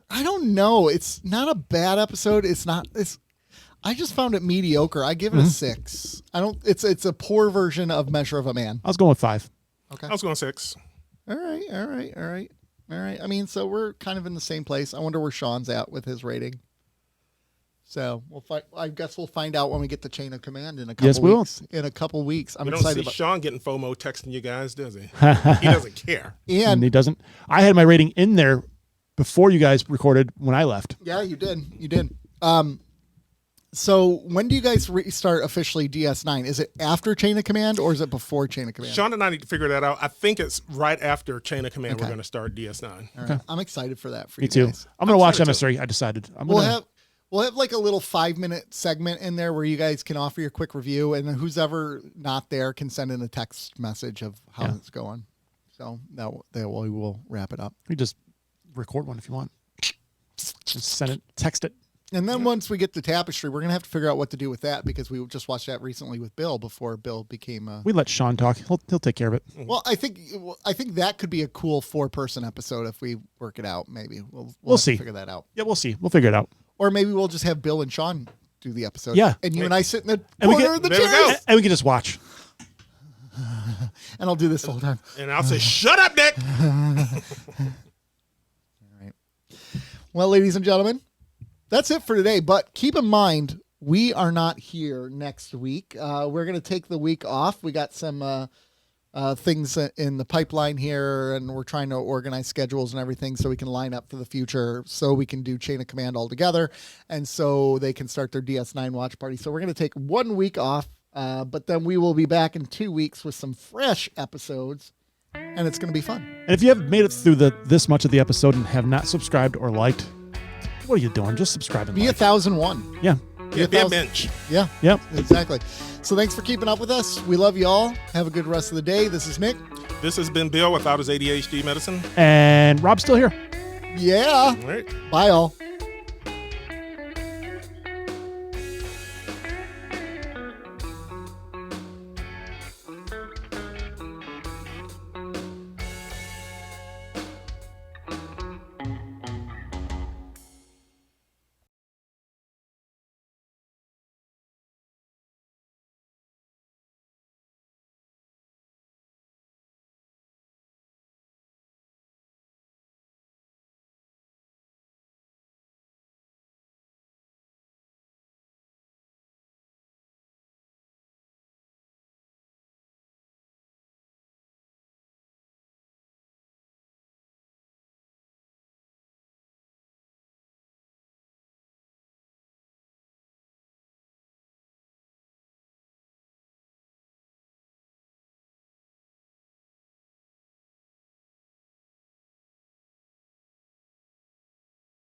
I don't know. It's not a bad episode. I just found it mediocre. I give it a 6. It's a poor version of Measure of a Man. I was going with 5. Okay. I was going 6. All right. I mean, so we're kind of in the same place. I wonder where Sean's at with his rating. So I guess we'll find out when we get the chain of command in a couple Yes, we will. weeks. In a couple weeks. I'm We don't excited see about Sean getting FOMO texting you guys, does he? He doesn't care. And And he doesn't. I had my rating in there before you guys recorded when I left. yeah, you did. So when do you guys restart officially DS9? Is it after Chain of Command or is it before Chain of Command? Sean and I need to figure that out. I think it's right after Chain of Command Okay. we're going to start DS9. All right. I'm excited for that for Me you too. guys. I'm going to watch excited Emissary. I decided. We'll have like a little 5-minute segment in there where you guys can offer your quick review, and then who's ever not there can send in a text message of how Yeah. it's going. So that we will wrap it up. You just record one if you want. Just send it, text it. And then once we get the Tapestry, we're gonna have to figure out what to do with that because we just watched that recently with Bill before Bill became. We let Sean talk. He'll take care of it. Well, I think that could be a cool 4-person episode if we work it out. Maybe we'll We'll have to see. figure that out, Yeah, we'll see. We'll figure it out. or maybe we'll just have Bill and Sean do the episode. Yeah. and you and I sit in the And we corner get- of the there we chairs, go. And we can just watch. and I'll do this the whole time. And I'll say, shut up, Nick. Well, ladies and gentlemen, that's it for today. But keep in mind, we are not here next week. We're going to take the week off. We got some things in the pipeline here, and we're trying to organize schedules and everything so we can line up for the future so we can do Chain of Command all together and so they can start their DS9 watch party. So we're going to take 1 week off, but then we will be back in 2 weeks with some fresh episodes, and it's going to be fun. And if you haven't made it through this much of the episode and have not subscribed or liked, what are you doing? Just subscribe and Be like. 1,001. Yeah. Yeah, be a bench. Yeah. Yep. Exactly. So thanks for keeping up with us. We love you all. Have a good rest of the day. This is Nick. This has been Bill without his ADHD medicine. And Rob's still here. Yeah. All right. Bye all.